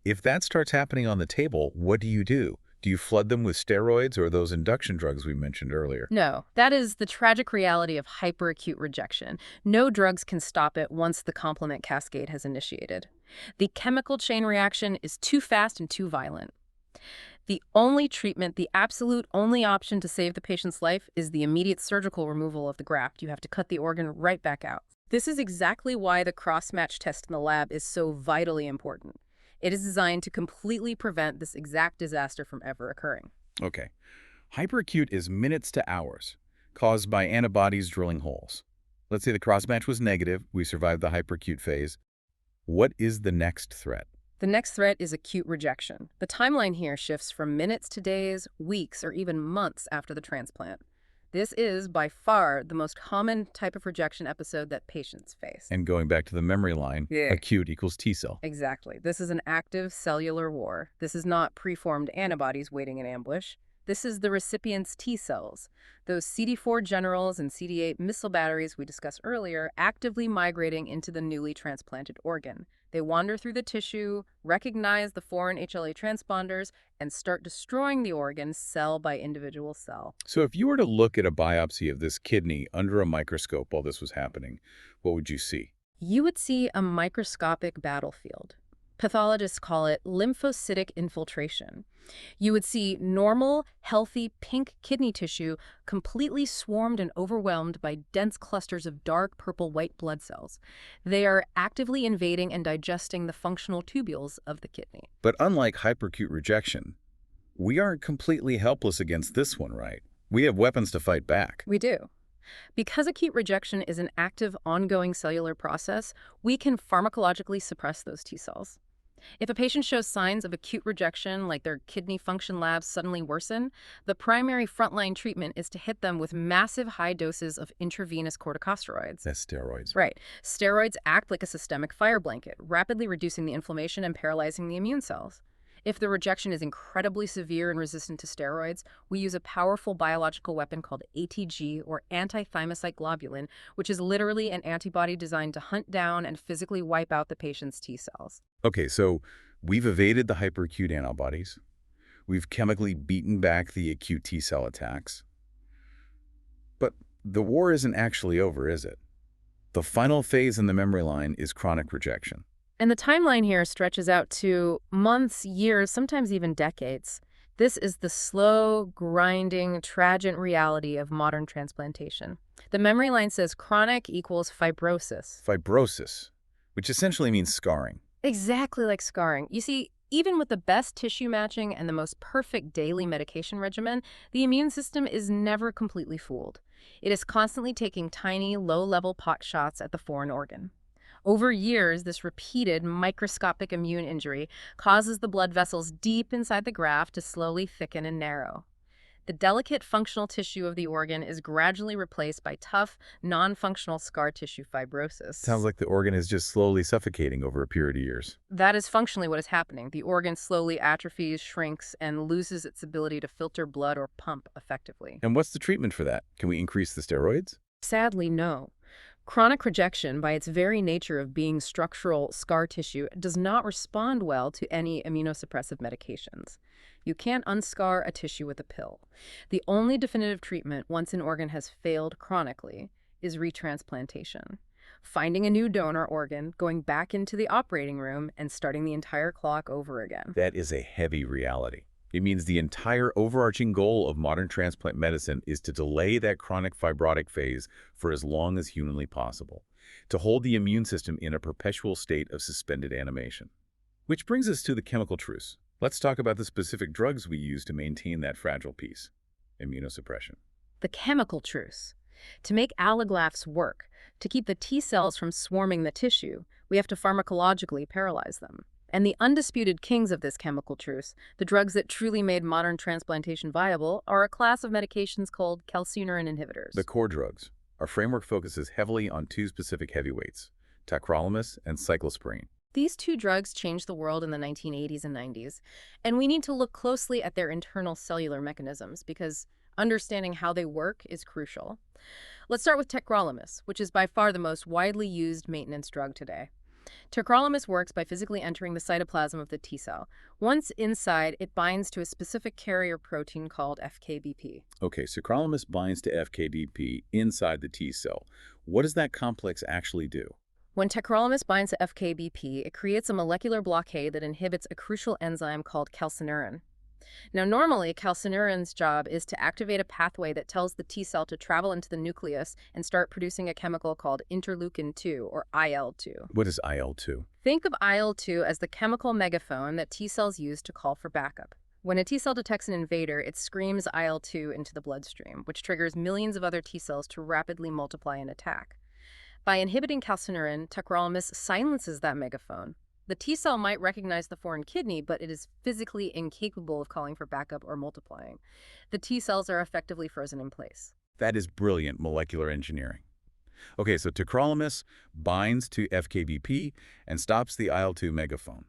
If that starts happening on the table, what do? Do you flood them with steroids or those induction drugs we mentioned earlier? No, that is the tragic reality of hyperacute rejection. No drugs can stop it once the complement cascade has initiated. The chemical chain reaction is too fast and too violent. The only treatment, the absolute only option to save the patient's life is the immediate surgical removal of the graft. You have to cut the organ right back out. This is exactly why the cross-match test in the lab is so vitally important. It is designed to completely prevent this exact disaster from ever occurring. Okay. Hyperacute is minutes to hours, caused by antibodies drilling holes. Let's say the cross-match was negative, we survived the hyperacute phase. What is the next threat? The next threat is acute rejection. The timeline here shifts from minutes to days, weeks, or even months after the transplant. This is, by far, the most common type of rejection episode that patients face. And going back to the memory line, acute equals T cell. Exactly. This is an active cellular war. This is not preformed antibodies waiting in ambush. This is the recipient's T cells, those CD4 generals and CD8 missile batteries we discussed earlier, actively migrating into the newly transplanted organ. They wander through the tissue, recognize the foreign HLA transponders, and start destroying the organ cell by individual cell. So if you were to look at a biopsy of this kidney under a microscope while this was happening, what would you see? You would see a microscopic battlefield. Pathologists call it lymphocytic infiltration. You would see normal, healthy, pink kidney tissue completely swarmed and overwhelmed by dense clusters of dark purple-white blood cells. They are actively invading and digesting the functional tubules of the kidney. But unlike hyperacute rejection, we aren't completely helpless against this one, right? We have weapons to fight back. We do. Because acute rejection is an active, ongoing cellular process, we can pharmacologically suppress those T cells. If a patient shows signs of acute rejection, like their kidney function labs suddenly worsen, the primary frontline treatment is to hit them with massive high doses of intravenous corticosteroids. That's steroids. Right. Steroids act like a systemic fire blanket, rapidly reducing the inflammation and paralyzing the immune cells. If the rejection is incredibly severe and resistant to steroids, we use a powerful biological weapon called ATG, or anti-thymocyte globulin, which is literally an antibody designed to hunt down and physically wipe out the patient's T cells. Okay, so we've evaded the hyperacute antibodies. We've chemically beaten back the acute T cell attacks. But the war isn't actually over, is it? The final phase in the memory line is chronic rejection. And the timeline here stretches out to months, years, sometimes even decades. This is the slow, grinding, tragic reality of modern transplantation. The memory line says chronic equals fibrosis. Fibrosis, which essentially means scarring. Exactly like scarring. You see, even with the best tissue matching and the most perfect daily medication regimen, the immune system is never completely fooled. It is constantly taking tiny, low-level pot shots at the foreign organ. Over years, this repeated microscopic immune injury causes the blood vessels deep inside the graft to slowly thicken and narrow. The delicate functional tissue of the organ is gradually replaced by tough, non-functional scar tissue fibrosis. Sounds like the organ is just slowly suffocating over a period of years. That is functionally what is happening. The organ slowly atrophies, shrinks, and loses its ability to filter blood or pump effectively. And what's the treatment for that? Can we increase the steroids? Sadly, no. Chronic rejection, by its very nature of being structural scar tissue, does not respond well to any immunosuppressive medications. You can't unscar a tissue with a pill. The only definitive treatment, once an organ has failed chronically, is retransplantation. Finding a new donor organ, going back into the operating room, and starting the entire clock over again. That is a heavy reality. It means the entire overarching goal of modern transplant medicine is to delay that chronic fibrotic phase for as long as humanly possible, to hold the immune system in a perpetual state of suspended animation. Which brings us to the chemical truce. Let's talk about the specific drugs we use to maintain that fragile piece, immunosuppression. The chemical truce. To make allografts work, to keep the T cells from swarming the tissue, we have to pharmacologically paralyze them. And the undisputed kings of this chemical truce, the drugs that truly made modern transplantation viable, are a class of medications called calcineurin inhibitors. The core drugs. Our framework focuses heavily on two specific heavyweights, tacrolimus and cyclosporine. These two drugs changed the world in the 1980s and 90s, and we need to look closely at their internal cellular mechanisms because understanding how they work is crucial. Let's start with tacrolimus, which is by far the most widely used maintenance drug today. Tacrolimus works by physically entering the cytoplasm of the T cell. Once inside, it binds to a specific carrier protein called FKBP. Okay, tacrolimus binds to FKBP inside the T cell. What does that complex actually do? When tacrolimus binds to FKBP, it creates a molecular blockade that inhibits a crucial enzyme called calcineurin. Now, normally, calcineurin's job is to activate a pathway that tells the T cell to travel into the nucleus and start producing a chemical called interleukin-2, or IL-2. What is IL-2? Think of IL-2 as the chemical megaphone that T cells use to call for backup. When a T cell detects an invader, it screams IL-2 into the bloodstream, which triggers millions of other T cells to rapidly multiply and attack. By inhibiting calcineurin, tacrolimus silences that megaphone. The T cell might recognize the foreign kidney, but it is physically incapable of calling for backup or multiplying. The T cells are effectively frozen in place. That is brilliant molecular engineering. Okay, so tacrolimus binds to FKBP and stops the IL-2 megaphone.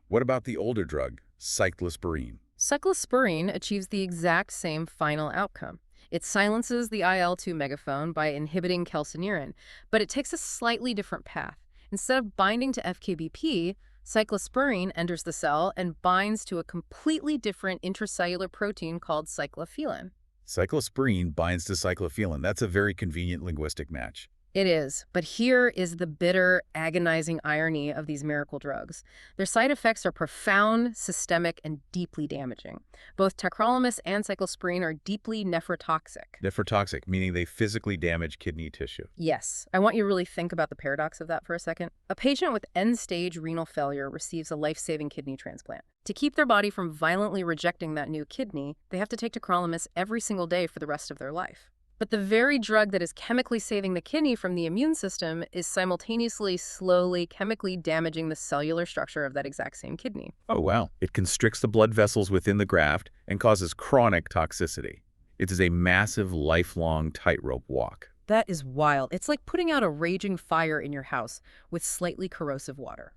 What about the older drug, cyclosporine? Cyclosporine achieves the exact same final outcome. It silences the IL-2 megaphone by inhibiting calcineurin, but it takes a slightly different path. Instead of binding to FKBP, cyclosporine enters the cell and binds to a completely different intracellular protein called cyclophilin. Cyclosporine binds to cyclophilin. That's a very convenient linguistic match. It is, but here is the bitter, agonizing irony of these miracle drugs. Their side effects are profound, systemic, and deeply damaging. Both tacrolimus and cyclosporine are deeply nephrotoxic. Nephrotoxic, meaning they physically damage kidney tissue. Yes, I want you to really think about the paradox of that for a second. A patient with end-stage renal failure receives a life-saving kidney transplant. To keep their body from violently rejecting that new kidney, they have to take tacrolimus every single day for the rest of their life. But the very drug that is chemically saving the kidney from the immune system is simultaneously slowly chemically damaging the cellular structure of that exact same kidney. Oh, wow. It constricts the blood vessels within the graft and causes chronic toxicity. It is a massive, lifelong tightrope walk. That is wild. It's like putting out a raging fire in your house with slightly corrosive water.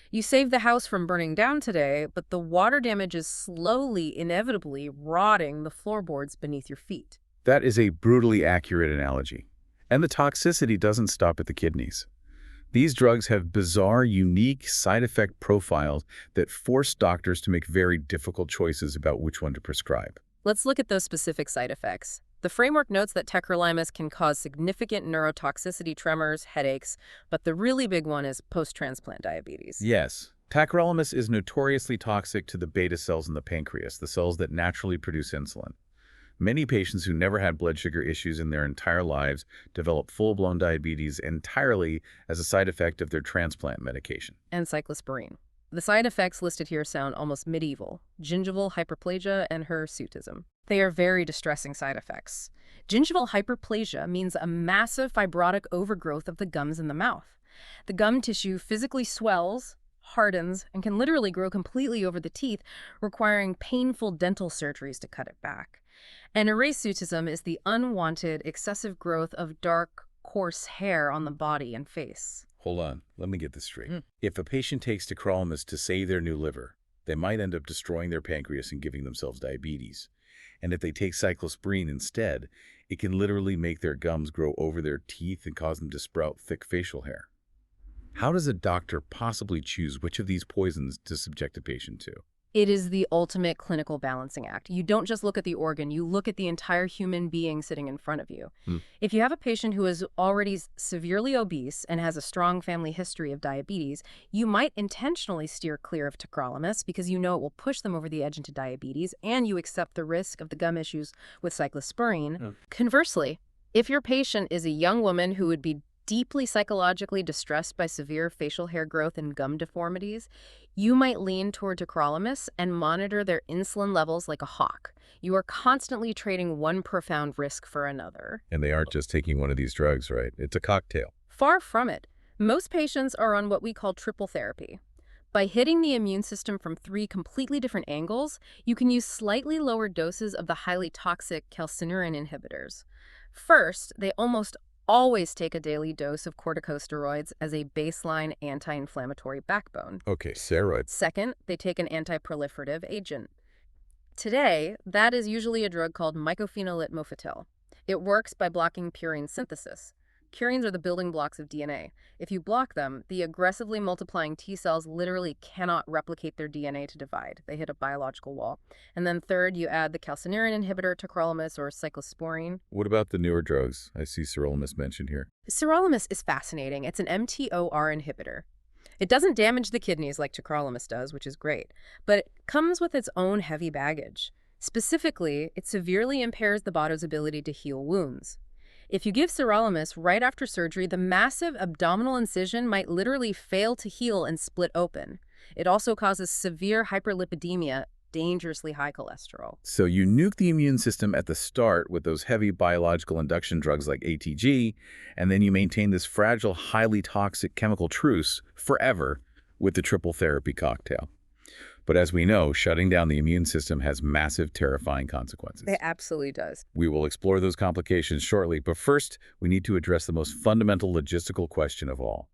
You save the house from burning down today, but the water damage is slowly, inevitably rotting the floorboards beneath your feet. That is a brutally accurate analogy. And the toxicity doesn't stop at the kidneys. These drugs have bizarre, unique side effect profiles that force doctors to make very difficult choices about which one to prescribe. Let's look at those specific side effects. The framework notes that tacrolimus can cause significant neurotoxicity, tremors, headaches, but the really big one is post-transplant diabetes. Yes. Tacrolimus is notoriously toxic to the beta cells in the pancreas, the cells that naturally produce insulin. Many patients who never had blood sugar issues in their entire lives develop full-blown diabetes entirely as a side effect of their transplant medication. And cyclosporine. The side effects listed here sound almost medieval: gingival hyperplasia and hirsutism. They are very distressing side effects. Gingival hyperplasia means a massive fibrotic overgrowth of the gums in the mouth. The gum tissue physically swells, hardens, and can literally grow completely over the teeth, requiring painful dental surgeries to cut it back. And hirsutism is the unwanted, excessive growth of dark, coarse hair on the body and face. Hold on, let me get this straight. If a patient takes tacrolimus to save their new liver, they might end up destroying their pancreas and giving themselves diabetes. And if they take cyclosporine instead, it can literally make their gums grow over their teeth and cause them to sprout thick facial hair. How does a doctor possibly choose which of these poisons to subject a patient to? It is the ultimate clinical balancing act. You don't just look at the organ, you look at the entire human being sitting in front of you. Hmm. If you have a patient who is already severely obese and has a strong family history of diabetes, you might intentionally steer clear of tacrolimus because you know it will push them over the edge into diabetes, and you accept the risk of the gum issues with cyclosporine. Conversely, if your patient is a young woman who would be deeply psychologically distressed by severe facial hair growth and gum deformities, you might lean toward tacrolimus and monitor their insulin levels like a hawk. You are constantly trading one profound risk for another. And they aren't just taking one of these drugs, right? It's a cocktail. Far from it. Most patients are on what we call triple therapy. By hitting the immune system from 3 completely different angles, you can use slightly lower doses of the highly toxic calcineurin inhibitors. First, they almost always take a daily dose of corticosteroids as a baseline anti-inflammatory backbone. Okay, steroids. Second, they take an anti-proliferative agent. Today, that is usually a drug called mycophenolate mofetil. It works by blocking purine synthesis. Purines are the building blocks of DNA. If you block them, the aggressively multiplying T cells literally cannot replicate their DNA to divide. They hit a biological wall. And then third, you add the calcineurin inhibitor, tacrolimus, or cyclosporine. What about the newer drugs? I see sirolimus mentioned here. Sirolimus is fascinating. It's an mTOR inhibitor. It doesn't damage the kidneys like tacrolimus does, which is great, but it comes with its own heavy baggage. Specifically, it severely impairs the body's ability to heal wounds. If you give sirolimus right after surgery, the massive abdominal incision might literally fail to heal and split open. It also causes severe hyperlipidemia, dangerously high cholesterol. So you nuke the immune system at the start with those heavy biological induction drugs like ATG, and then you maintain this fragile, highly toxic chemical truce forever with the triple therapy cocktail. But as we know, shutting down the immune system has massive, terrifying consequences. It absolutely does. We will explore those complications shortly, but first, we need to address the most fundamental logistical question of all.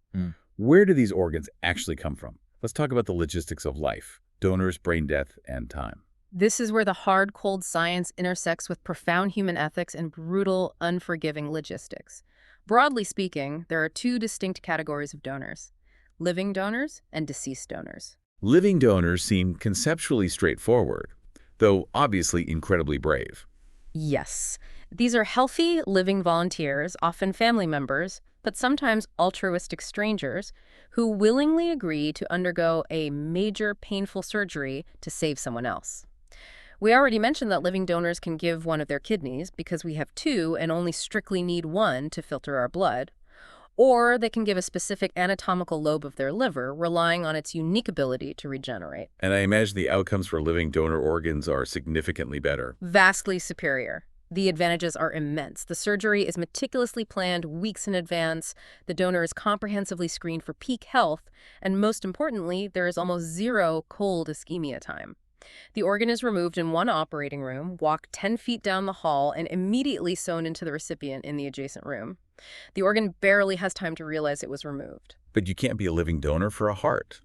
Where do these organs actually come from? Let's talk about the logistics of life: donors, brain death, and time. This is where the hard, cold science intersects with profound human ethics and brutal, unforgiving logistics. Broadly speaking, there are 2 distinct categories of donors: living donors and deceased donors. Living donors seem conceptually straightforward, though obviously incredibly brave. Yes. These are healthy, living volunteers, often family members, but sometimes altruistic strangers, who willingly agree to undergo a major, painful surgery to save someone else. We already mentioned that living donors can give one of their kidneys because we have 2 and only strictly need 1 to filter our blood. Or they can give a specific anatomical lobe of their liver, relying on its unique ability to regenerate. And I imagine the outcomes for living donor organs are significantly better. Vastly superior. The advantages are immense. The surgery is meticulously planned weeks in advance. The donor is comprehensively screened for peak health. And most importantly, there is almost 0 cold ischemia time. The organ is removed in one operating room, walked 10 feet down the hall, and immediately sewn into the recipient in the adjacent room. The organ barely has time to realize it was removed. But you can't be a living donor for a heart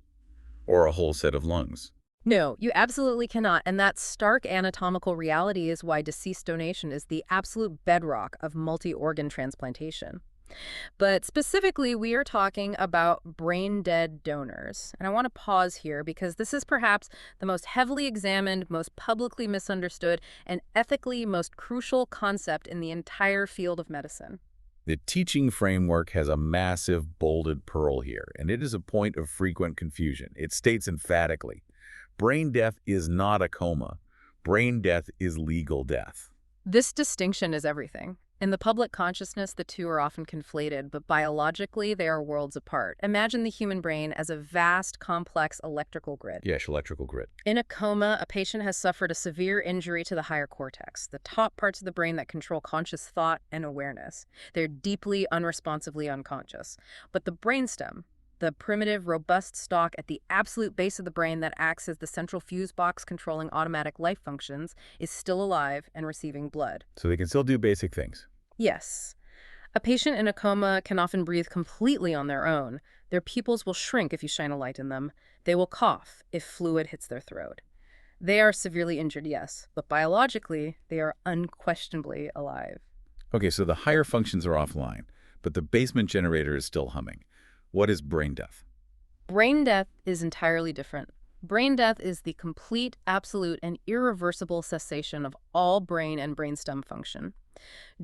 or a whole set of lungs. No, you absolutely cannot, and that stark anatomical reality is why deceased donation is the absolute bedrock of multi-organ transplantation. But specifically, we are talking about brain-dead donors. And I want to pause here because this is perhaps the most heavily examined, most publicly misunderstood, and ethically most crucial concept in the entire field of medicine. The teaching framework has a massive bolded pearl here, and it is a point of frequent confusion. It states emphatically, brain death is not a coma. Brain death is legal death. This distinction is everything. In the public consciousness, the 2 are often conflated, but biologically, they are worlds apart. Imagine the human brain as a vast, complex electrical grid. Yes, electrical grid. In a coma, a patient has suffered a severe injury to the higher cortex, the top parts of the brain that control conscious thought and awareness. They're deeply, unresponsively unconscious. But the brainstem, the primitive, robust stalk at the absolute base of the brain that acts as the central fuse box controlling automatic life functions, is still alive and receiving blood. So they can still do basic things. Yes. A patient in a coma can often breathe completely on their own. Their pupils will shrink if you shine a light in them. They will cough if fluid hits their throat. They are severely injured, yes, but biologically, they are unquestionably alive. Okay, so the higher functions are offline, but the basement generator is still humming. What is brain death? Brain death is entirely different. Brain death is the complete, absolute, and irreversible cessation of all brain and brainstem function.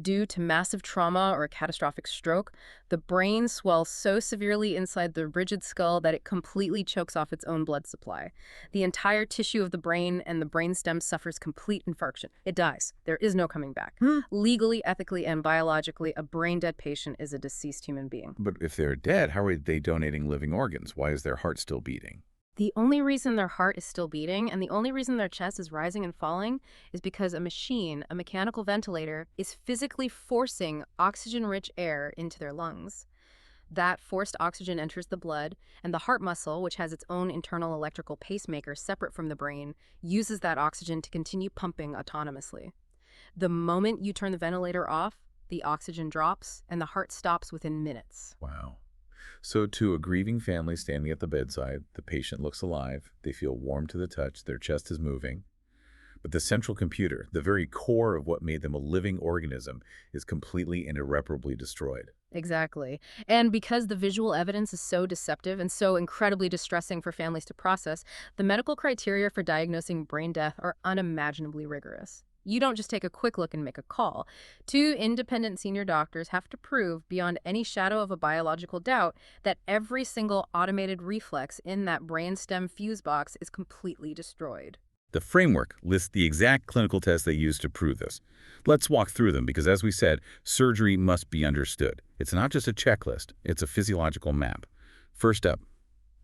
Due to massive trauma or a catastrophic stroke, the brain swells so severely inside the rigid skull that it completely chokes off its own blood supply. The entire tissue of the brain and the brainstem suffers complete infarction. It dies. There is no coming back. Legally, ethically, and biologically, a brain-dead patient is a deceased human being. But if they're dead, how are they donating living organs? Why is their heart still beating? The only reason their heart is still beating and the only reason their chest is rising and falling is because a machine, a mechanical ventilator, is physically forcing oxygen-rich air into their lungs. That forced oxygen enters the blood, and the heart muscle, which has its own internal electrical pacemaker separate from the brain, uses that oxygen to continue pumping autonomously. The moment you turn the ventilator off, the oxygen drops, and the heart stops within minutes. Wow. So to a grieving family standing at the bedside, the patient looks alive, they feel warm to the touch, their chest is moving. But the central computer, the very core of what made them a living organism, is completely and irreparably destroyed. Exactly. And because the visual evidence is so deceptive and so incredibly distressing for families to process, the medical criteria for diagnosing brain death are unimaginably rigorous. You don't just take a quick look and make a call. Two independent senior doctors have to prove beyond any shadow of a biological doubt that every single automated reflex in that brainstem fuse box is completely destroyed. The framework lists the exact clinical tests they use to prove this. Let's walk through them because, as we said, surgery must be understood. It's not just a checklist, it's a physiological map. First up,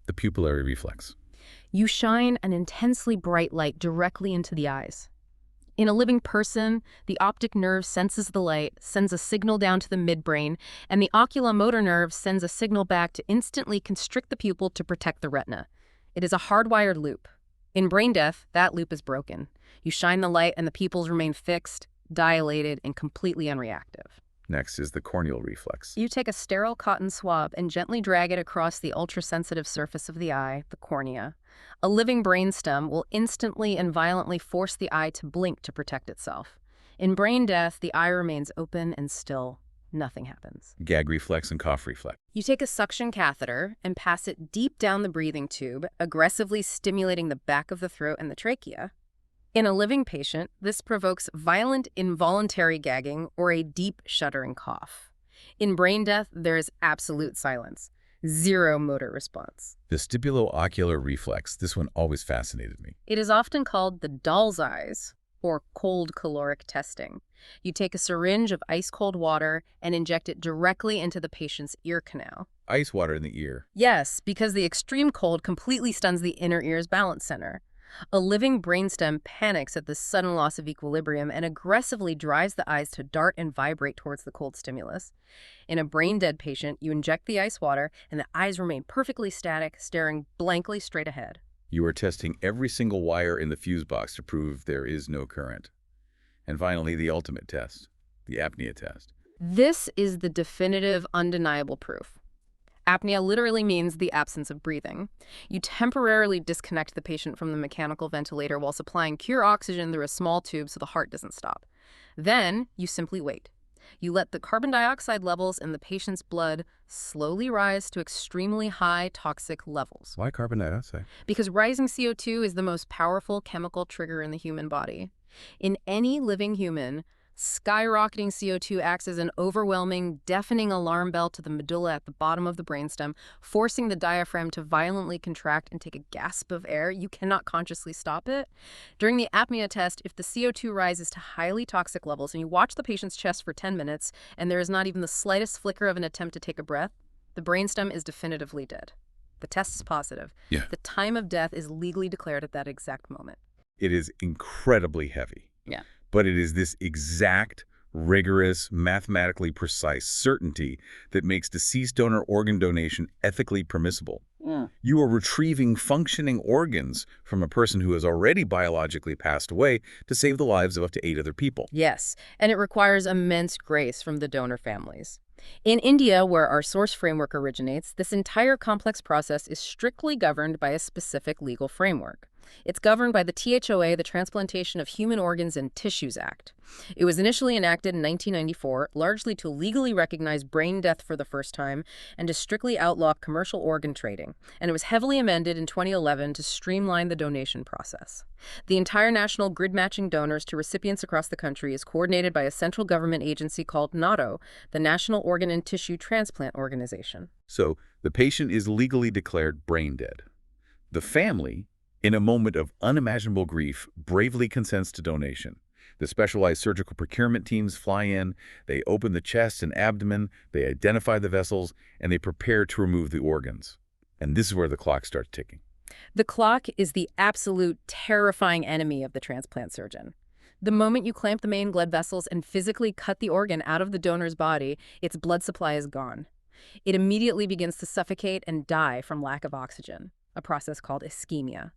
the pupillary reflex. You shine an intensely bright light directly into the eyes. In a living person, the optic nerve senses the light, sends a signal down to the midbrain, and the oculomotor nerve sends a signal back to instantly constrict the pupil to protect the retina. It is a hardwired loop. In brain death, that loop is broken. You shine the light and the pupils remain fixed, dilated, and completely unreactive. Next is the corneal reflex. You take a sterile cotton swab and gently drag it across the ultrasensitive surface of the eye, the cornea. A living brainstem will instantly and violently force the eye to blink to protect itself. In brain death, the eye remains open and still. Nothing happens. Gag reflex and cough reflex. You take a suction catheter and pass it deep down the breathing tube, aggressively stimulating the back of the throat and the trachea. In a living patient, this provokes violent involuntary gagging or a deep shuddering cough. In brain death, there is absolute silence. Zero motor response. Vestibulo-ocular reflex. This one always fascinated me. It is often called the doll's eyes, or cold caloric testing. You take a syringe of ice-cold water and inject it directly into the patient's ear canal. Ice water in the ear. Yes, because the extreme cold completely stuns the inner ear's balance center. A living brainstem panics at this sudden loss of equilibrium and aggressively drives the eyes to dart and vibrate towards the cold stimulus. In a brain-dead patient, you inject the ice water and the eyes remain perfectly static, staring blankly straight ahead. You are testing every single wire in the fuse box to prove there is no current. And finally, the ultimate test, the apnea test. This is the definitive, undeniable proof. Apnea literally means the absence of breathing. You temporarily disconnect the patient from the mechanical ventilator while supplying pure oxygen through a small tube so the heart doesn't stop. Then you simply wait. You let the carbon dioxide levels in the patient's blood slowly rise to extremely high toxic levels. Why carbon dioxide? Because rising CO2 is the most powerful chemical trigger in the human body. In any living human, skyrocketing CO2 acts as an overwhelming, deafening alarm bell to the medulla at the bottom of the brainstem, forcing the diaphragm to violently contract and take a gasp of air. You cannot consciously stop it. During the apnea test, if the CO2 rises to highly toxic levels and you watch the patient's chest for 10 minutes and there is not even the slightest flicker of an attempt to take a breath, the brainstem is definitively dead. The test is positive. Yeah. The time of death is legally declared at that exact moment. It is incredibly heavy. Yeah. But it is this exact, rigorous, mathematically precise certainty that makes deceased donor organ donation ethically permissible. You are retrieving functioning organs from a person who has already biologically passed away to save the lives of up to 8 other people. Yes, and it requires immense grace from the donor families. In India, where our source framework originates, this entire complex process is strictly governed by a specific legal framework. It's governed by the THOA, the Transplantation of Human Organs and Tissues Act. It was initially enacted in 1994, largely to legally recognize brain death for the first time and to strictly outlaw commercial organ trading, and it was heavily amended in 2011 to streamline the donation process. The entire national grid matching donors to recipients across the country is coordinated by a central government agency called NATO, the National Organ and Tissue Transplant Organization. So the patient is legally declared brain dead. The family, in a moment of unimaginable grief, bravely consents to donation. The specialized surgical procurement teams fly in, they open the chest and abdomen, they identify the vessels, and they prepare to remove the organs. And this is where the clock starts ticking. The clock is the absolute terrifying enemy of the transplant surgeon. The moment you clamp the main blood vessels and physically cut the organ out of the donor's body, its blood supply is gone. It immediately begins to suffocate and die from lack of oxygen, a process called ischemia.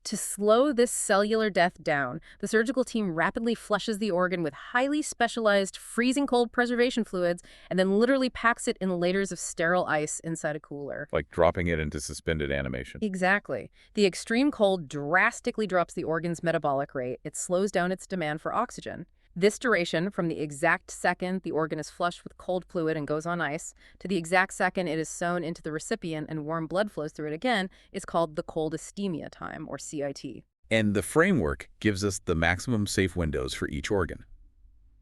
To slow this cellular death down, the surgical team rapidly flushes the organ with highly specialized freezing cold preservation fluids and then literally packs it in layers of sterile ice inside a cooler. Like dropping it into suspended animation. Exactly. The extreme cold drastically drops the organ's metabolic rate. It slows down its demand for oxygen. This duration, from the exact second the organ is flushed with cold fluid and goes on ice, to the exact second it is sewn into the recipient and warm blood flows through it again, is called the cold ischemia time, or CIT. And the framework gives us the maximum safe windows for each organ.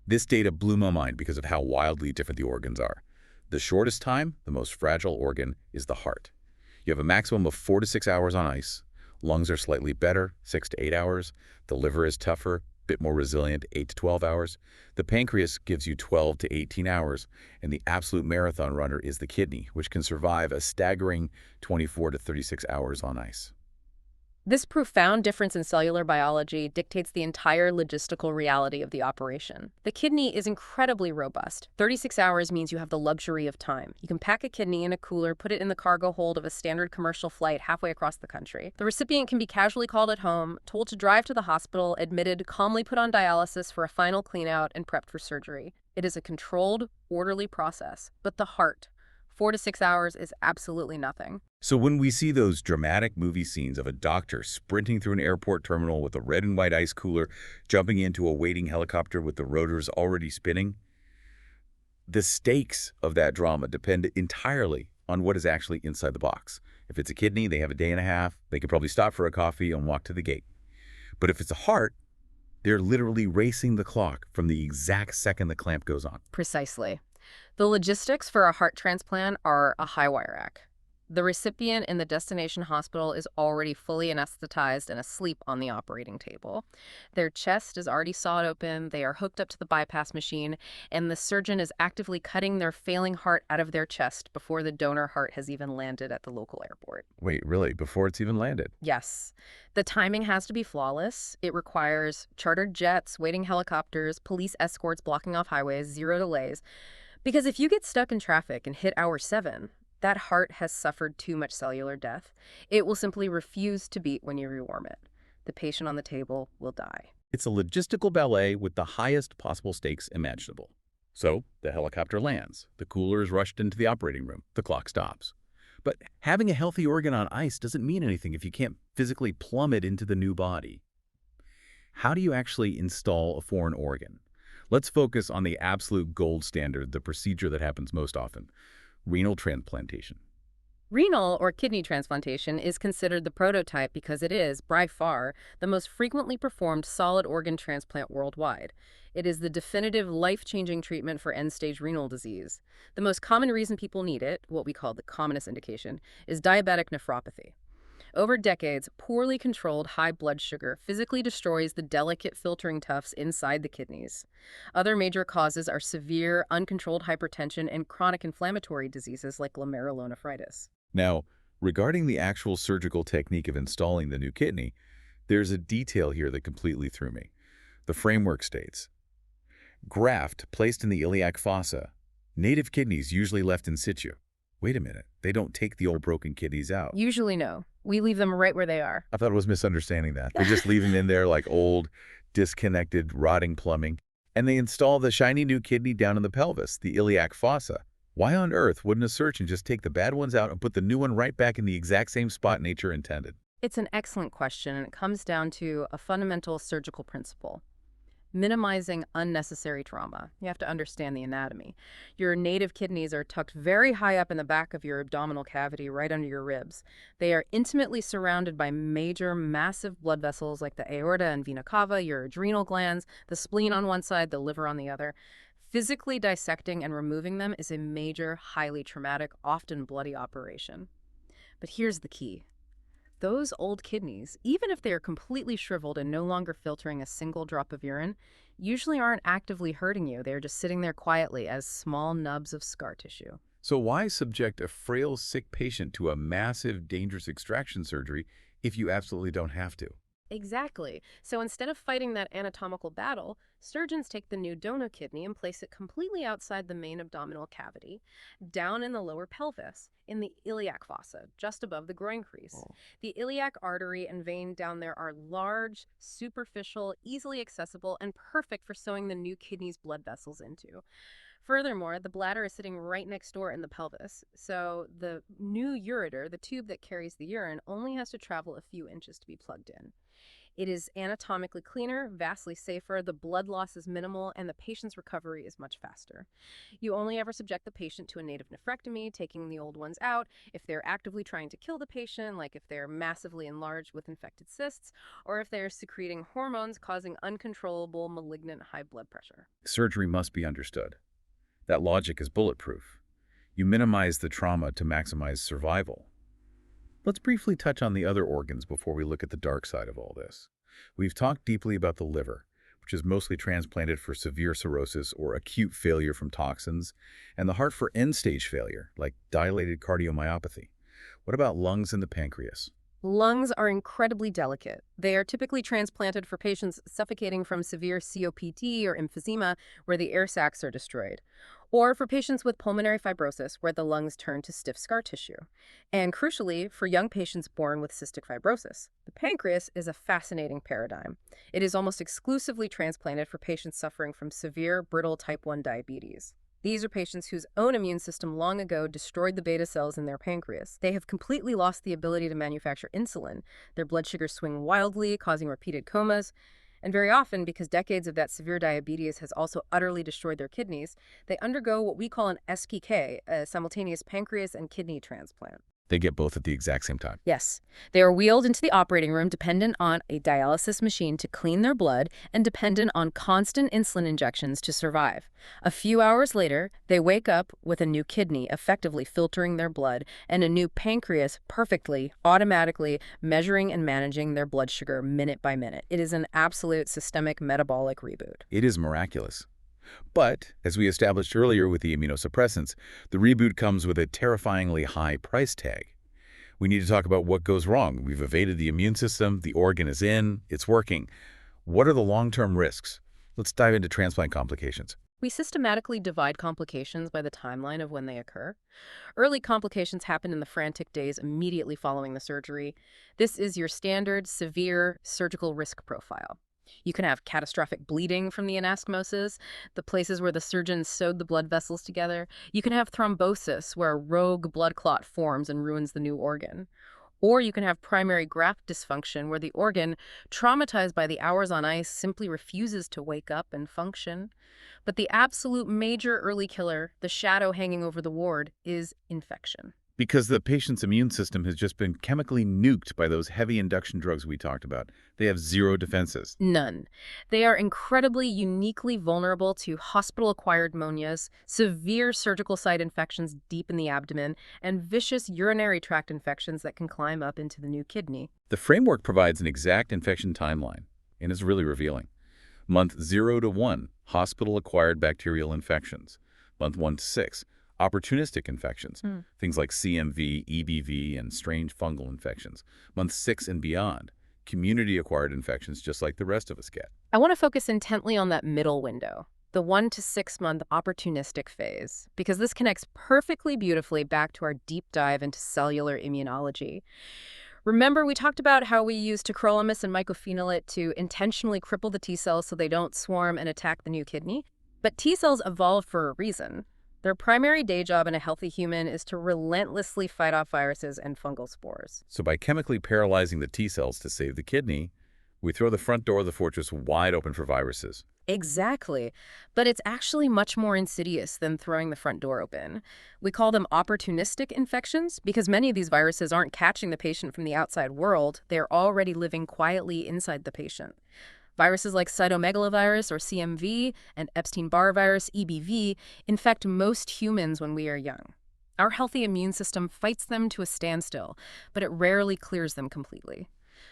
This data blew my mind because of how wildly different the organs are. The shortest time, the most fragile organ, is the heart. You have a maximum of 4 to 6 hours on ice. Lungs are slightly better, 6 to 8 hours. The liver is tougher, bit more resilient, 8 to 12 hours. The pancreas gives you 12 to 18 hours, and the absolute marathon runner is the kidney, which can survive a staggering 24 to 36 hours on ice. This profound difference in cellular biology dictates the entire logistical reality of the operation. The kidney is incredibly robust. 36 hours means you have the luxury of time. You can pack a kidney in a cooler, put it in the cargo hold of a standard commercial flight halfway across the country. The recipient can be casually called at home, told to drive to the hospital, admitted, calmly put on dialysis for a final clean-out, and prepped for surgery. It is a controlled, orderly process. But the heart, 4 to 6 hours is absolutely nothing. So when we see those dramatic movie scenes of a doctor sprinting through an airport terminal with a red and white ice cooler, jumping into a waiting helicopter with the rotors already spinning, the stakes of that drama depend entirely on what is actually inside the box. If it's a kidney, they have a day and a half. They could probably stop for a coffee and walk to the gate. But if it's a heart, they're literally racing the clock from the exact second the clamp goes on. Precisely. The logistics for a heart transplant are a high wire act. The recipient in the destination hospital is already fully anesthetized and asleep on the operating table. Their chest is already sawed open, they are hooked up to the bypass machine, and the surgeon is actively cutting their failing heart out of their chest before the donor heart has even landed at the local airport. Wait, really? Before it's even landed? Yes. The timing has to be flawless. It requires chartered jets, waiting helicopters, police escorts blocking off highways, zero delays. Because if you get stuck in traffic and hit hour 7, that heart has suffered too much cellular death. It will simply refuse to beat when you rewarm it. The patient on the table will die. It's a logistical ballet with the highest possible stakes imaginable. So the helicopter lands, the cooler is rushed into the operating room, the clock stops. But having a healthy organ on ice doesn't mean anything if you can't physically plumb it into the new body. How do you actually install a foreign organ? Let's focus on the absolute gold standard, the procedure that happens most often: renal transplantation. Renal or kidney transplantation is considered the prototype because it is, by far, the most frequently performed solid organ transplant worldwide. It is the definitive life-changing treatment for end-stage renal disease. The most common reason people need it, what we call the commonest indication, is diabetic nephropathy. Over decades, poorly controlled high blood sugar physically destroys the delicate filtering tufts inside the kidneys. Other major causes are severe, uncontrolled hypertension and chronic inflammatory diseases like glomerulonephritis. Now, regarding the actual surgical technique of installing the new kidney, there's a detail here that completely threw me. The framework states, graft placed in the iliac fossa, native kidneys usually left in situ. Wait a minute, they don't take the old broken kidneys out. Usually no. We leave them right where they are. I thought it was misunderstanding that. They just leave them in there like old, disconnected, rotting plumbing. And they install the shiny new kidney down in the pelvis, the iliac fossa. Why on earth wouldn't a surgeon just take the bad ones out and put the new one right back in the exact same spot nature intended? It's an excellent question, and it comes down to a fundamental surgical principle: minimizing unnecessary trauma. You have to understand the anatomy. Your native kidneys are tucked very high up in the back of your abdominal cavity, right under your ribs. They are intimately surrounded by major, massive blood vessels like the aorta and vena cava, your adrenal glands, the spleen on one side, the liver on the other. Physically dissecting and removing them is a major, highly traumatic, often bloody operation. But here's the key. Those old kidneys, even if they are completely shriveled and no longer filtering a single drop of urine, usually aren't actively hurting you. They're just sitting there quietly as small nubs of scar tissue. So why subject a frail, sick patient to a massive, dangerous extraction surgery if you absolutely don't have to? Exactly. So instead of fighting that anatomical battle, surgeons take the new donor kidney and place it completely outside the main abdominal cavity, down in the lower pelvis, in the iliac fossa, just above the groin crease. Oh. The iliac artery and vein down there are large, superficial, easily accessible, and perfect for sewing the new kidney's blood vessels into. Furthermore, the bladder is sitting right next door in the pelvis, so the new ureter, the tube that carries the urine, only has to travel a few inches to be plugged in. It is anatomically cleaner, vastly safer, the blood loss is minimal, and the patient's recovery is much faster. You only ever subject the patient to a native nephrectomy, taking the old ones out, if they're actively trying to kill the patient, like if they're massively enlarged with infected cysts, or if they're secreting hormones causing uncontrollable malignant high blood pressure. Surgery must be understood. That logic is bulletproof. You minimize the trauma to maximize survival. Let's briefly touch on the other organs before we look at the dark side of all this. We've talked deeply about the liver, which is mostly transplanted for severe cirrhosis or acute failure from toxins, and the heart for end-stage failure, like dilated cardiomyopathy. What about lungs and the pancreas? Lungs are incredibly delicate. They are typically transplanted for patients suffocating from severe COPD or emphysema, where the air sacs are destroyed, or for patients with pulmonary fibrosis, where the lungs turn to stiff scar tissue. And crucially, for young patients born with cystic fibrosis. The pancreas is a fascinating paradigm. It is almost exclusively transplanted for patients suffering from severe, brittle type 1 diabetes. These are patients whose own immune system long ago destroyed the beta cells in their pancreas. They have completely lost the ability to manufacture insulin. Their blood sugars swing wildly, causing repeated comas. And very often, because decades of that severe diabetes has also utterly destroyed their kidneys, they undergo what we call an SPK, a simultaneous pancreas and kidney transplant. They get both at the exact same time. Yes, they are wheeled into the operating room dependent on a dialysis machine to clean their blood and dependent on constant insulin injections to survive. A few hours later, they wake up with a new kidney effectively filtering their blood and a new pancreas perfectly, automatically measuring and managing their blood sugar minute by minute. It is an absolute systemic metabolic reboot. It is miraculous. But, as we established earlier with the immunosuppressants, the reboot comes with a terrifyingly high price tag. We need to talk about what goes wrong. We've evaded the immune system, the organ is in, it's working. What are the long-term risks? Let's dive into transplant complications. We systematically divide complications by the timeline of when they occur. Early complications happen in the frantic days immediately following the surgery. This is your standard, severe surgical risk profile. You can have catastrophic bleeding from the anastomosis, the places where the surgeon sewed the blood vessels together. You can have thrombosis, where a rogue blood clot forms and ruins the new organ. Or you can have primary graft dysfunction, where the organ, traumatized by the hours on ice, simply refuses to wake up and function. But the absolute major early killer, the shadow hanging over the ward, is infection. Because the patient's immune system has just been chemically nuked by those heavy induction drugs we talked about. They have zero defenses. None. They are incredibly uniquely vulnerable to hospital-acquired pneumonias, severe surgical site infections deep in the abdomen, and vicious urinary tract infections that can climb up into the new kidney. The framework provides an exact infection timeline, and it's really revealing. Month 0 to 1, hospital-acquired bacterial infections. Month 1 to 6, opportunistic infections, things like CMV, EBV, and strange fungal infections. Month 6 and beyond, community-acquired infections just like the rest of us get. I want to focus intently on that middle window, the 1 to 6 month opportunistic phase, because this connects perfectly beautifully back to our deep dive into cellular immunology. Remember, we talked about how we use tacrolimus and mycophenolate to intentionally cripple the T cells so they don't swarm and attack the new kidney? But T cells evolved for a reason. Their primary day job in a healthy human is to relentlessly fight off viruses and fungal spores. So by chemically paralyzing the T cells to save the kidney, we throw the front door of the fortress wide open for viruses. Exactly. But it's actually much more insidious than throwing the front door open. We call them opportunistic infections because many of these viruses aren't catching the patient from the outside world. They're already living quietly inside the patient. Viruses like cytomegalovirus, or CMV, and Epstein-Barr virus, EBV, infect most humans when we are young. Our healthy immune system fights them to a standstill, but it rarely clears them completely.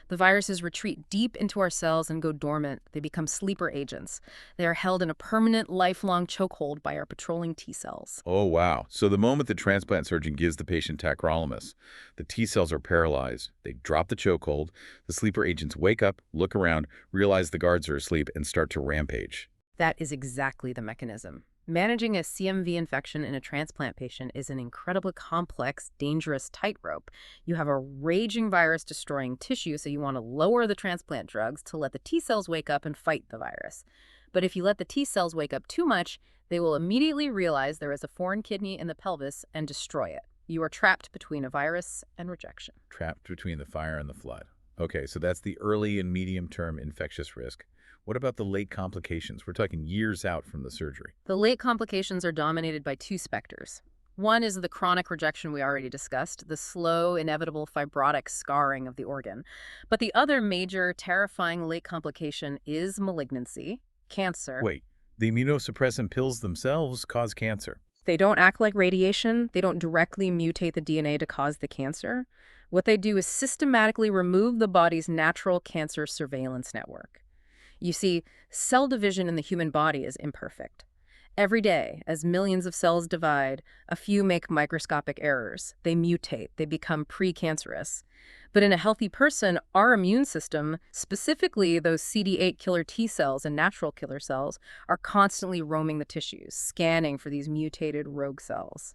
The viruses retreat deep into our cells and go dormant. They become sleeper agents. They are held in a permanent, lifelong chokehold by our patrolling T cells. Oh, wow. So the moment the transplant surgeon gives the patient tacrolimus, the T cells are paralyzed. They drop the chokehold. The sleeper agents wake up, look around, realize the guards are asleep, and start to rampage. That is exactly the mechanism. Managing a CMV infection in a transplant patient is an incredibly complex, dangerous tightrope. You have a raging virus destroying tissue, so you want to lower the transplant drugs to let the T cells wake up and fight the virus. But if you let the T cells wake up too much, they will immediately realize there is a foreign kidney in the pelvis and destroy it. You are trapped between a virus and rejection. Trapped between the fire and the flood. Okay, so that's the early and medium-term infectious risk. What about the late complications? We're talking years out from the surgery. The late complications are dominated by two specters. One is the chronic rejection we already discussed, the slow, inevitable fibrotic scarring of the organ. But the other major, terrifying late complication is malignancy, cancer. Wait, the immunosuppressant pills themselves cause cancer. They don't act like radiation. They don't directly mutate the DNA to cause the cancer. What they do is systematically remove the body's natural cancer surveillance network. You see, cell division in the human body is imperfect. Every day, as millions of cells divide, a few make microscopic errors. They mutate. They become precancerous. But in a healthy person, our immune system, specifically those CD8 killer T cells and natural killer cells, are constantly roaming the tissues, scanning for these mutated rogue cells.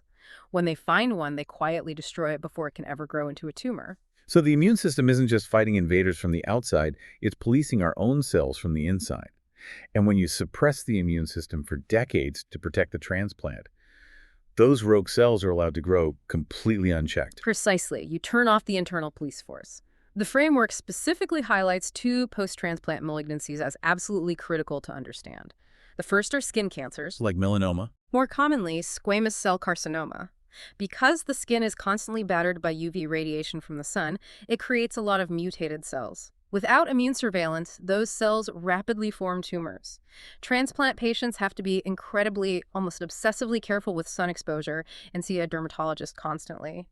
When they find one, they quietly destroy it before it can ever grow into a tumor. So the immune system isn't just fighting invaders from the outside, it's policing our own cells from the inside. And when you suppress the immune system for decades to protect the transplant, those rogue cells are allowed to grow completely unchecked. Precisely. You turn off the internal police force. The framework specifically highlights two post-transplant malignancies as absolutely critical to understand. The first are skin cancers, Like melanoma. more commonly squamous cell carcinoma. Because the skin is constantly battered by UV radiation from the sun, it creates a lot of mutated cells. Without immune surveillance, those cells rapidly form tumors. Transplant patients have to be incredibly, almost obsessively careful with sun exposure and see a dermatologist constantly.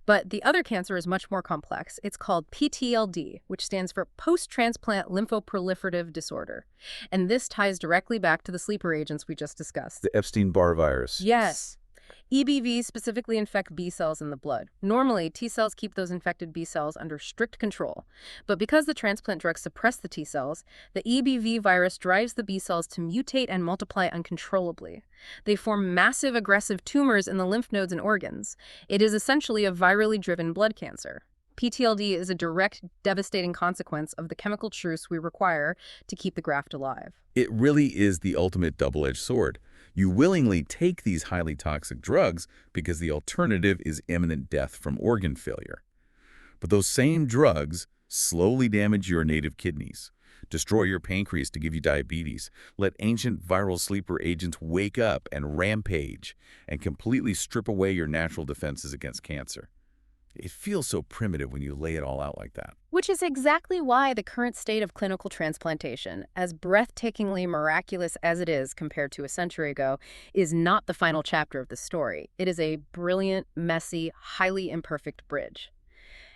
But the other cancer is much more complex. It's called PTLD, which stands for post-transplant lymphoproliferative disorder. And this ties directly back to the sleeper agents we just discussed. The Epstein-Barr virus. Yes. EBV specifically infect B cells in the blood. Normally, T cells keep those infected B cells under strict control. But because the transplant drugs suppress the T cells, the EBV virus drives the B cells to mutate and multiply uncontrollably. They form massive aggressive tumors in the lymph nodes and organs. It is essentially a virally driven blood cancer. PTLD is a direct, devastating consequence of the chemical truce we require to keep the graft alive. It really is the ultimate double-edged sword. You willingly take these highly toxic drugs because the alternative is imminent death from organ failure. But those same drugs slowly damage your native kidneys, destroy your pancreas to give you diabetes, let ancient viral sleeper agents wake up and rampage, and completely strip away your natural defenses against cancer. It feels so primitive when you lay it all out like that. Which is exactly why the current state of clinical transplantation, as breathtakingly miraculous as it is compared to a century ago, is not the final chapter of the story. It is a brilliant, messy, highly imperfect bridge.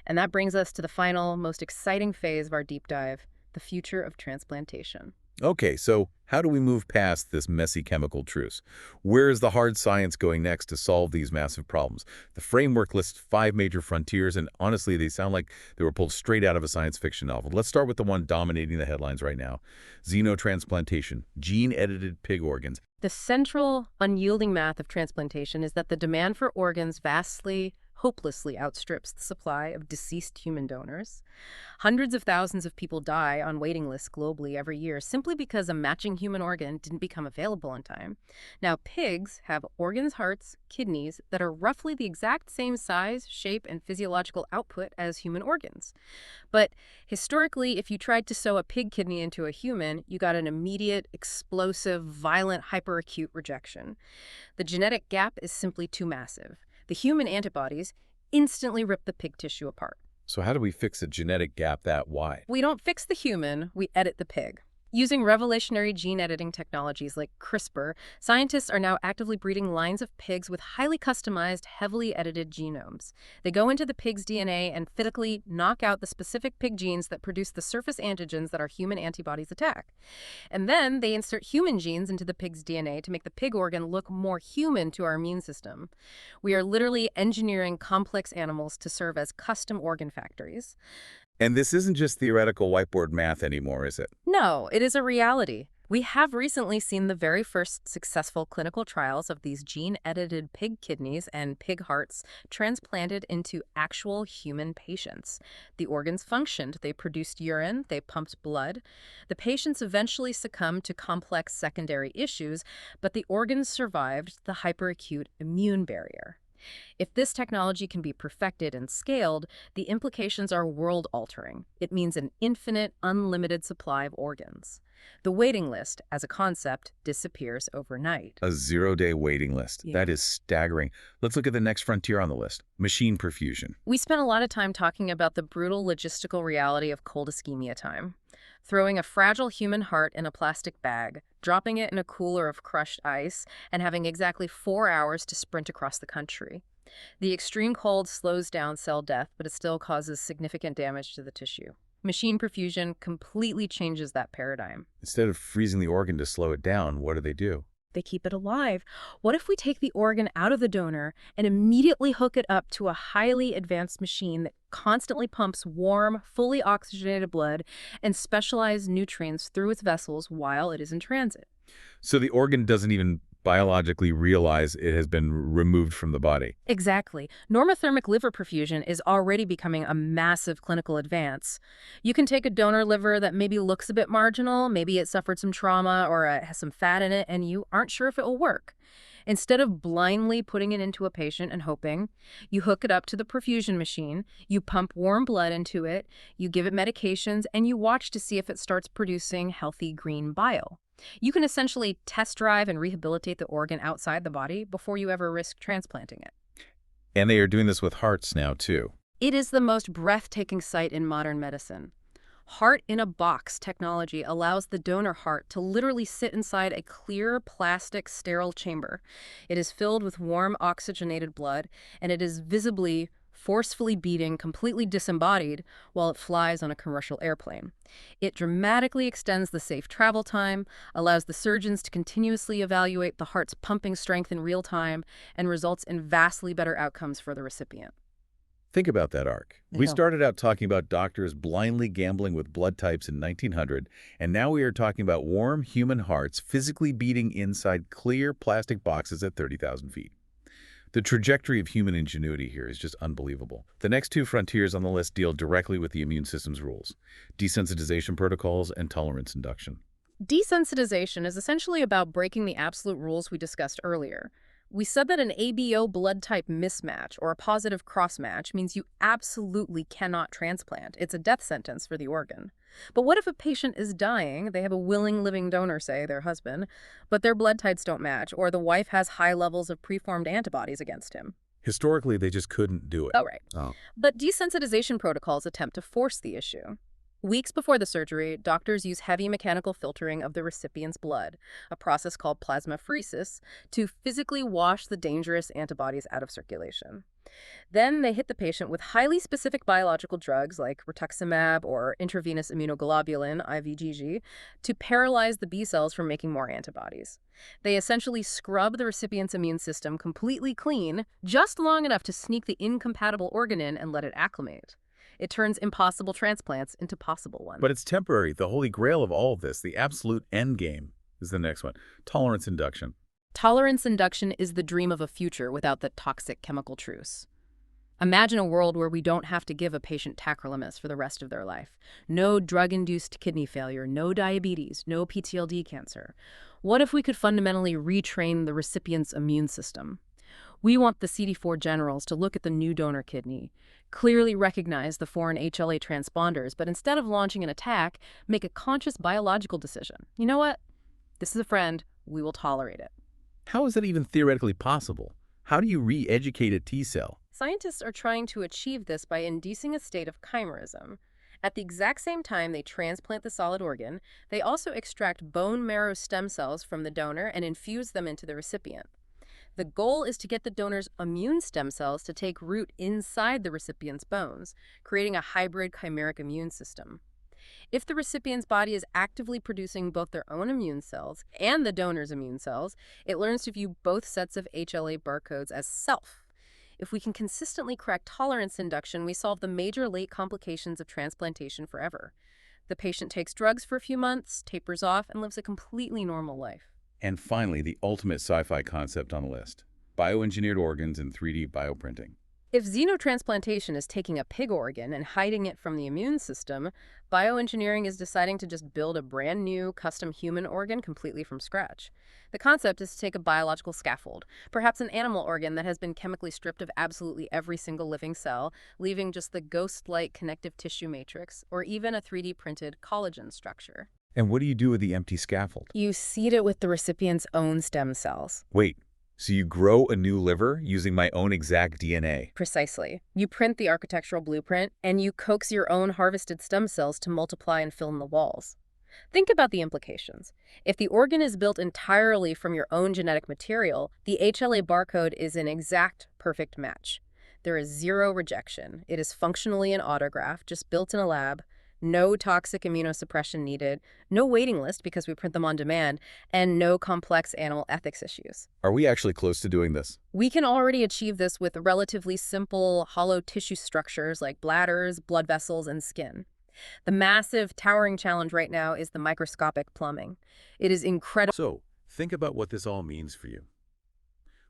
And that brings us to the final, most exciting phase of our deep dive, the future of transplantation. Okay, so how do we move past this messy chemical truce? Where is the hard science going next to solve these massive problems? The framework lists 5 major frontiers, and honestly, they sound like they were pulled straight out of a science fiction novel. Let's start with the one dominating the headlines right now. Xenotransplantation, gene-edited pig organs. The central, unyielding math of transplantation is that the demand for organs vastly, hopelessly outstrips the supply of deceased human donors. Hundreds of thousands of people die on waiting lists globally every year simply because a matching human organ didn't become available in time. Now, pigs have organs, hearts, kidneys that are roughly the exact same size, shape, and physiological output as human organs. But historically, if you tried to sew a pig kidney into a human, you got an immediate, explosive, violent, hyperacute rejection. The genetic gap is simply too massive. The human antibodies instantly rip the pig tissue apart. So how do we fix a genetic gap that wide? We don't fix the human, we edit the pig. Using revolutionary gene editing technologies like CRISPR, scientists are now actively breeding lines of pigs with highly customized, heavily edited genomes. They go into the pig's DNA and physically knock out the specific pig genes that produce the surface antigens that our human antibodies attack. And then they insert human genes into the pig's DNA to make the pig organ look more human to our immune system. We are literally engineering complex animals to serve as custom organ factories. And this isn't just theoretical whiteboard math anymore, is it? No, it is a reality. We have recently seen the very first successful clinical trials of these gene-edited pig kidneys and pig hearts transplanted into actual human patients. The organs functioned. They produced urine. They pumped blood. The patients eventually succumbed to complex secondary issues, but the organs survived the hyperacute immune barrier. If this technology can be perfected and scaled, the implications are world-altering. It means an infinite, unlimited supply of organs. The waiting list, as a concept, disappears overnight. A 0-day waiting list. Yeah. That is staggering. Let's look at the next frontier on the list, machine perfusion. We spent a lot of time talking about the brutal logistical reality of cold ischemia time. Throwing a fragile human heart in a plastic bag, dropping it in a cooler of crushed ice, and having exactly 4 hours to sprint across the country. The extreme cold slows down cell death, but it still causes significant damage to the tissue. Machine perfusion completely changes that paradigm. Instead of freezing the organ to slow it down, what do? They keep it alive. What if we take the organ out of the donor and immediately hook it up to a highly advanced machine that constantly pumps warm, fully oxygenated blood and specialized nutrients through its vessels while it is in transit? So the organ doesn't even biologically realize it has been removed from the body. Exactly. Normothermic liver perfusion is already becoming a massive clinical advance. You can take a donor liver that maybe looks a bit marginal, maybe it suffered some trauma or has some fat in it, and you aren't sure if it will work. Instead of blindly putting it into a patient and hoping, you hook it up to the perfusion machine, you pump warm blood into it, you give it medications, and you watch to see if it starts producing healthy green bile. You can essentially test drive and rehabilitate the organ outside the body before you ever risk transplanting it. And they are doing this with hearts now, too. It is the most breathtaking sight in modern medicine. Heart-in-a-box technology allows the donor heart to literally sit inside a clear, plastic, sterile chamber. It is filled with warm, oxygenated blood, and it is visibly, forcefully beating, completely disembodied, while it flies on a commercial airplane. It dramatically extends the safe travel time, allows the surgeons to continuously evaluate the heart's pumping strength in real time, and results in vastly better outcomes for the recipient. Think about that arc. I We know. started out talking about doctors blindly gambling with blood types in 1900, and now we are talking about warm human hearts physically beating inside clear plastic boxes at 30,000 feet. The trajectory of human ingenuity here is just unbelievable. The next two frontiers on the list deal directly with the immune system's rules: desensitization protocols and tolerance induction. Desensitization is essentially about breaking the absolute rules we discussed earlier. We said that an ABO blood type mismatch or a positive cross-match means you absolutely cannot transplant. It's a death sentence for the organ. But what if a patient is dying, they have a willing living donor, say their husband, but their blood types don't match, or the wife has high levels of preformed antibodies against him? Historically, they just couldn't do it. Oh, right. Oh. But desensitization protocols attempt to force the issue. Weeks before the surgery, doctors use heavy mechanical filtering of the recipient's blood, a process called plasmapheresis, to physically wash the dangerous antibodies out of circulation. Then they hit the patient with highly specific biological drugs like rituximab or intravenous immunoglobulin, IVIG, to paralyze the B cells from making more antibodies. They essentially scrub the recipient's immune system completely clean, just long enough to sneak the incompatible organ in and let it acclimate. It turns impossible transplants into possible ones. But it's temporary. The holy grail of all of this, the absolute end game, is the next one: tolerance induction. Tolerance induction is the dream of a future without the toxic chemical truce. Imagine a world where we don't have to give a patient tacrolimus for the rest of their life. No drug-induced kidney failure, no diabetes, no PTLD cancer. What if we could fundamentally retrain the recipient's immune system? We want the CD4 generals to look at the new donor kidney, clearly recognize the foreign HLA transponders, but instead of launching an attack, make a conscious biological decision. You know what? This is a friend. We will tolerate it. How is that even theoretically possible? How do you re-educate a T cell? Scientists are trying to achieve this by inducing a state of chimerism. At the exact same time they transplant the solid organ, they also extract bone marrow stem cells from the donor and infuse them into the recipient. The goal is to get the donor's immune stem cells to take root inside the recipient's bones, creating a hybrid chimeric immune system. If the recipient's body is actively producing both their own immune cells and the donor's immune cells, it learns to view both sets of HLA barcodes as self. If we can consistently crack tolerance induction, we solve the major late complications of transplantation forever. The patient takes drugs for a few months, tapers off, and lives a completely normal life. And finally, the ultimate sci-fi concept on the list: bioengineered organs and 3D bioprinting. If xenotransplantation is taking a pig organ and hiding it from the immune system, bioengineering is deciding to just build a brand new custom human organ completely from scratch. The concept is to take a biological scaffold, perhaps an animal organ that has been chemically stripped of absolutely every single living cell, leaving just the ghost-like connective tissue matrix, or even a 3D printed collagen structure. And what do you do with the empty scaffold? You seed it with the recipient's own stem cells. Wait, so you grow a new liver using my own exact DNA? Precisely. You print the architectural blueprint, and you coax your own harvested stem cells to multiply and fill in the walls. Think about the implications. If the organ is built entirely from your own genetic material, the HLA barcode is an exact, perfect match. There is zero rejection. It is functionally an autograft, just built in a lab. No toxic immunosuppression needed, no waiting list because we print them on demand, and no complex animal ethics issues. Are we actually close to doing this? We can already achieve this with relatively simple, hollow tissue structures like bladders, blood vessels, and skin. The massive, towering challenge right now is the microscopic plumbing. It is incredible. So, think about what this all means for you.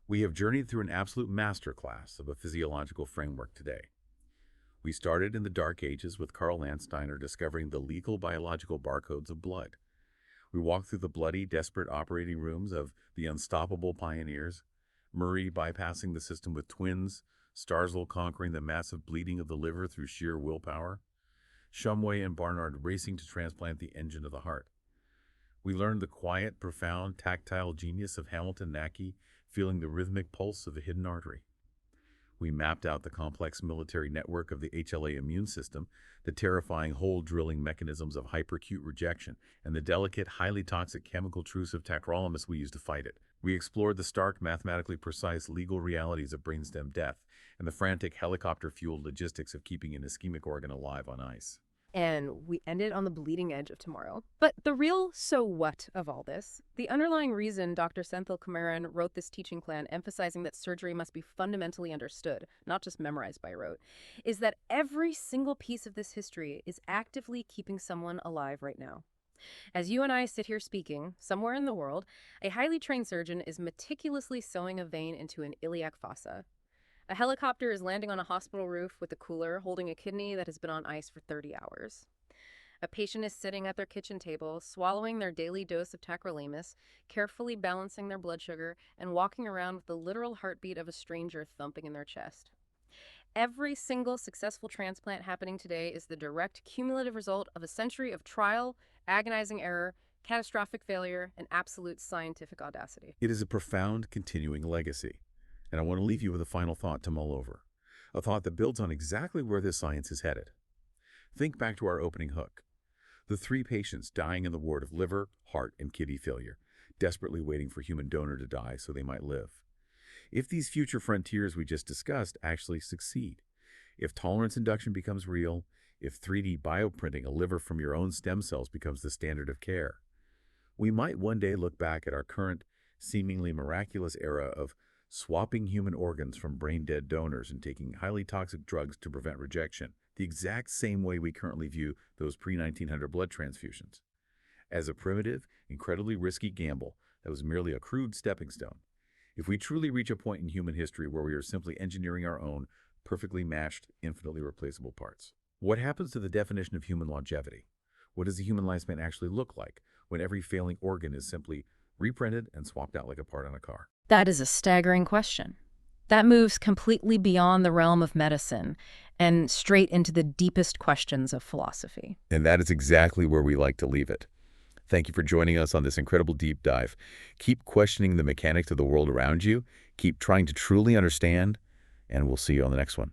We have journeyed through an absolute masterclass of a physiological framework today. We started in the Dark Ages with Carl Landsteiner discovering the legal biological barcodes of blood. We walked through the bloody, desperate operating rooms of the unstoppable pioneers, Murray bypassing the system with twins, Starzl conquering the massive bleeding of the liver through sheer willpower, Shumway and Barnard racing to transplant the engine of the heart. We learned the quiet, profound, tactile genius of Hamilton Nacke feeling the rhythmic pulse of a hidden artery. We mapped out the complex military network of the HLA immune system, the terrifying hole-drilling mechanisms of hyperacute rejection, and the delicate, highly toxic chemical truce of tacrolimus we use to fight it. We explored the stark, mathematically precise legal realities of brainstem death and the frantic helicopter-fueled logistics of keeping an ischemic organ alive on ice. And we ended on the bleeding edge of tomorrow. But the real so what of all this, the underlying reason Dr. Senthil Kumaran wrote this teaching plan emphasizing that surgery must be fundamentally understood, not just memorized by rote, is that every single piece of this history is actively keeping someone alive right now. As you and I sit here speaking, somewhere in the world, a highly trained surgeon is meticulously sewing a vein into an iliac fossa. A helicopter is landing on a hospital roof with a cooler holding a kidney that has been on ice for 30 hours. A patient is sitting at their kitchen table, swallowing their daily dose of tacrolimus, carefully balancing their blood sugar, and walking around with the literal heartbeat of a stranger thumping in their chest. Every single successful transplant happening today is the direct cumulative result of a century of trial, agonizing error, catastrophic failure, and absolute scientific audacity. It is a profound, continuing legacy. And I want to leave you with a final thought to mull over, a thought that builds on exactly where this science is headed. Think back to our opening hook. The 3 patients dying in the ward of liver, heart, and kidney failure, desperately waiting for a human donor to die so they might live. If these future frontiers we just discussed actually succeed, if tolerance induction becomes real, if 3D bioprinting a liver from your own stem cells becomes the standard of care, we might one day look back at our current, seemingly miraculous era of swapping human organs from brain-dead donors and taking highly toxic drugs to prevent rejection, the exact same way we currently view those pre-1900 blood transfusions, as a primitive, incredibly risky gamble that was merely a crude stepping stone. If we truly reach a point in human history where we are simply engineering our own perfectly matched, infinitely replaceable parts. What happens to the definition of human longevity? What does the human lifespan actually look like when every failing organ is simply reprinted and swapped out like a part on a car? That is a staggering question. That moves completely beyond the realm of medicine and straight into the deepest questions of philosophy. And that is exactly where we like to leave it. Thank you for joining us on this incredible deep dive. Keep questioning the mechanics of the world around you, keep trying to truly understand, and we'll see you on the next one.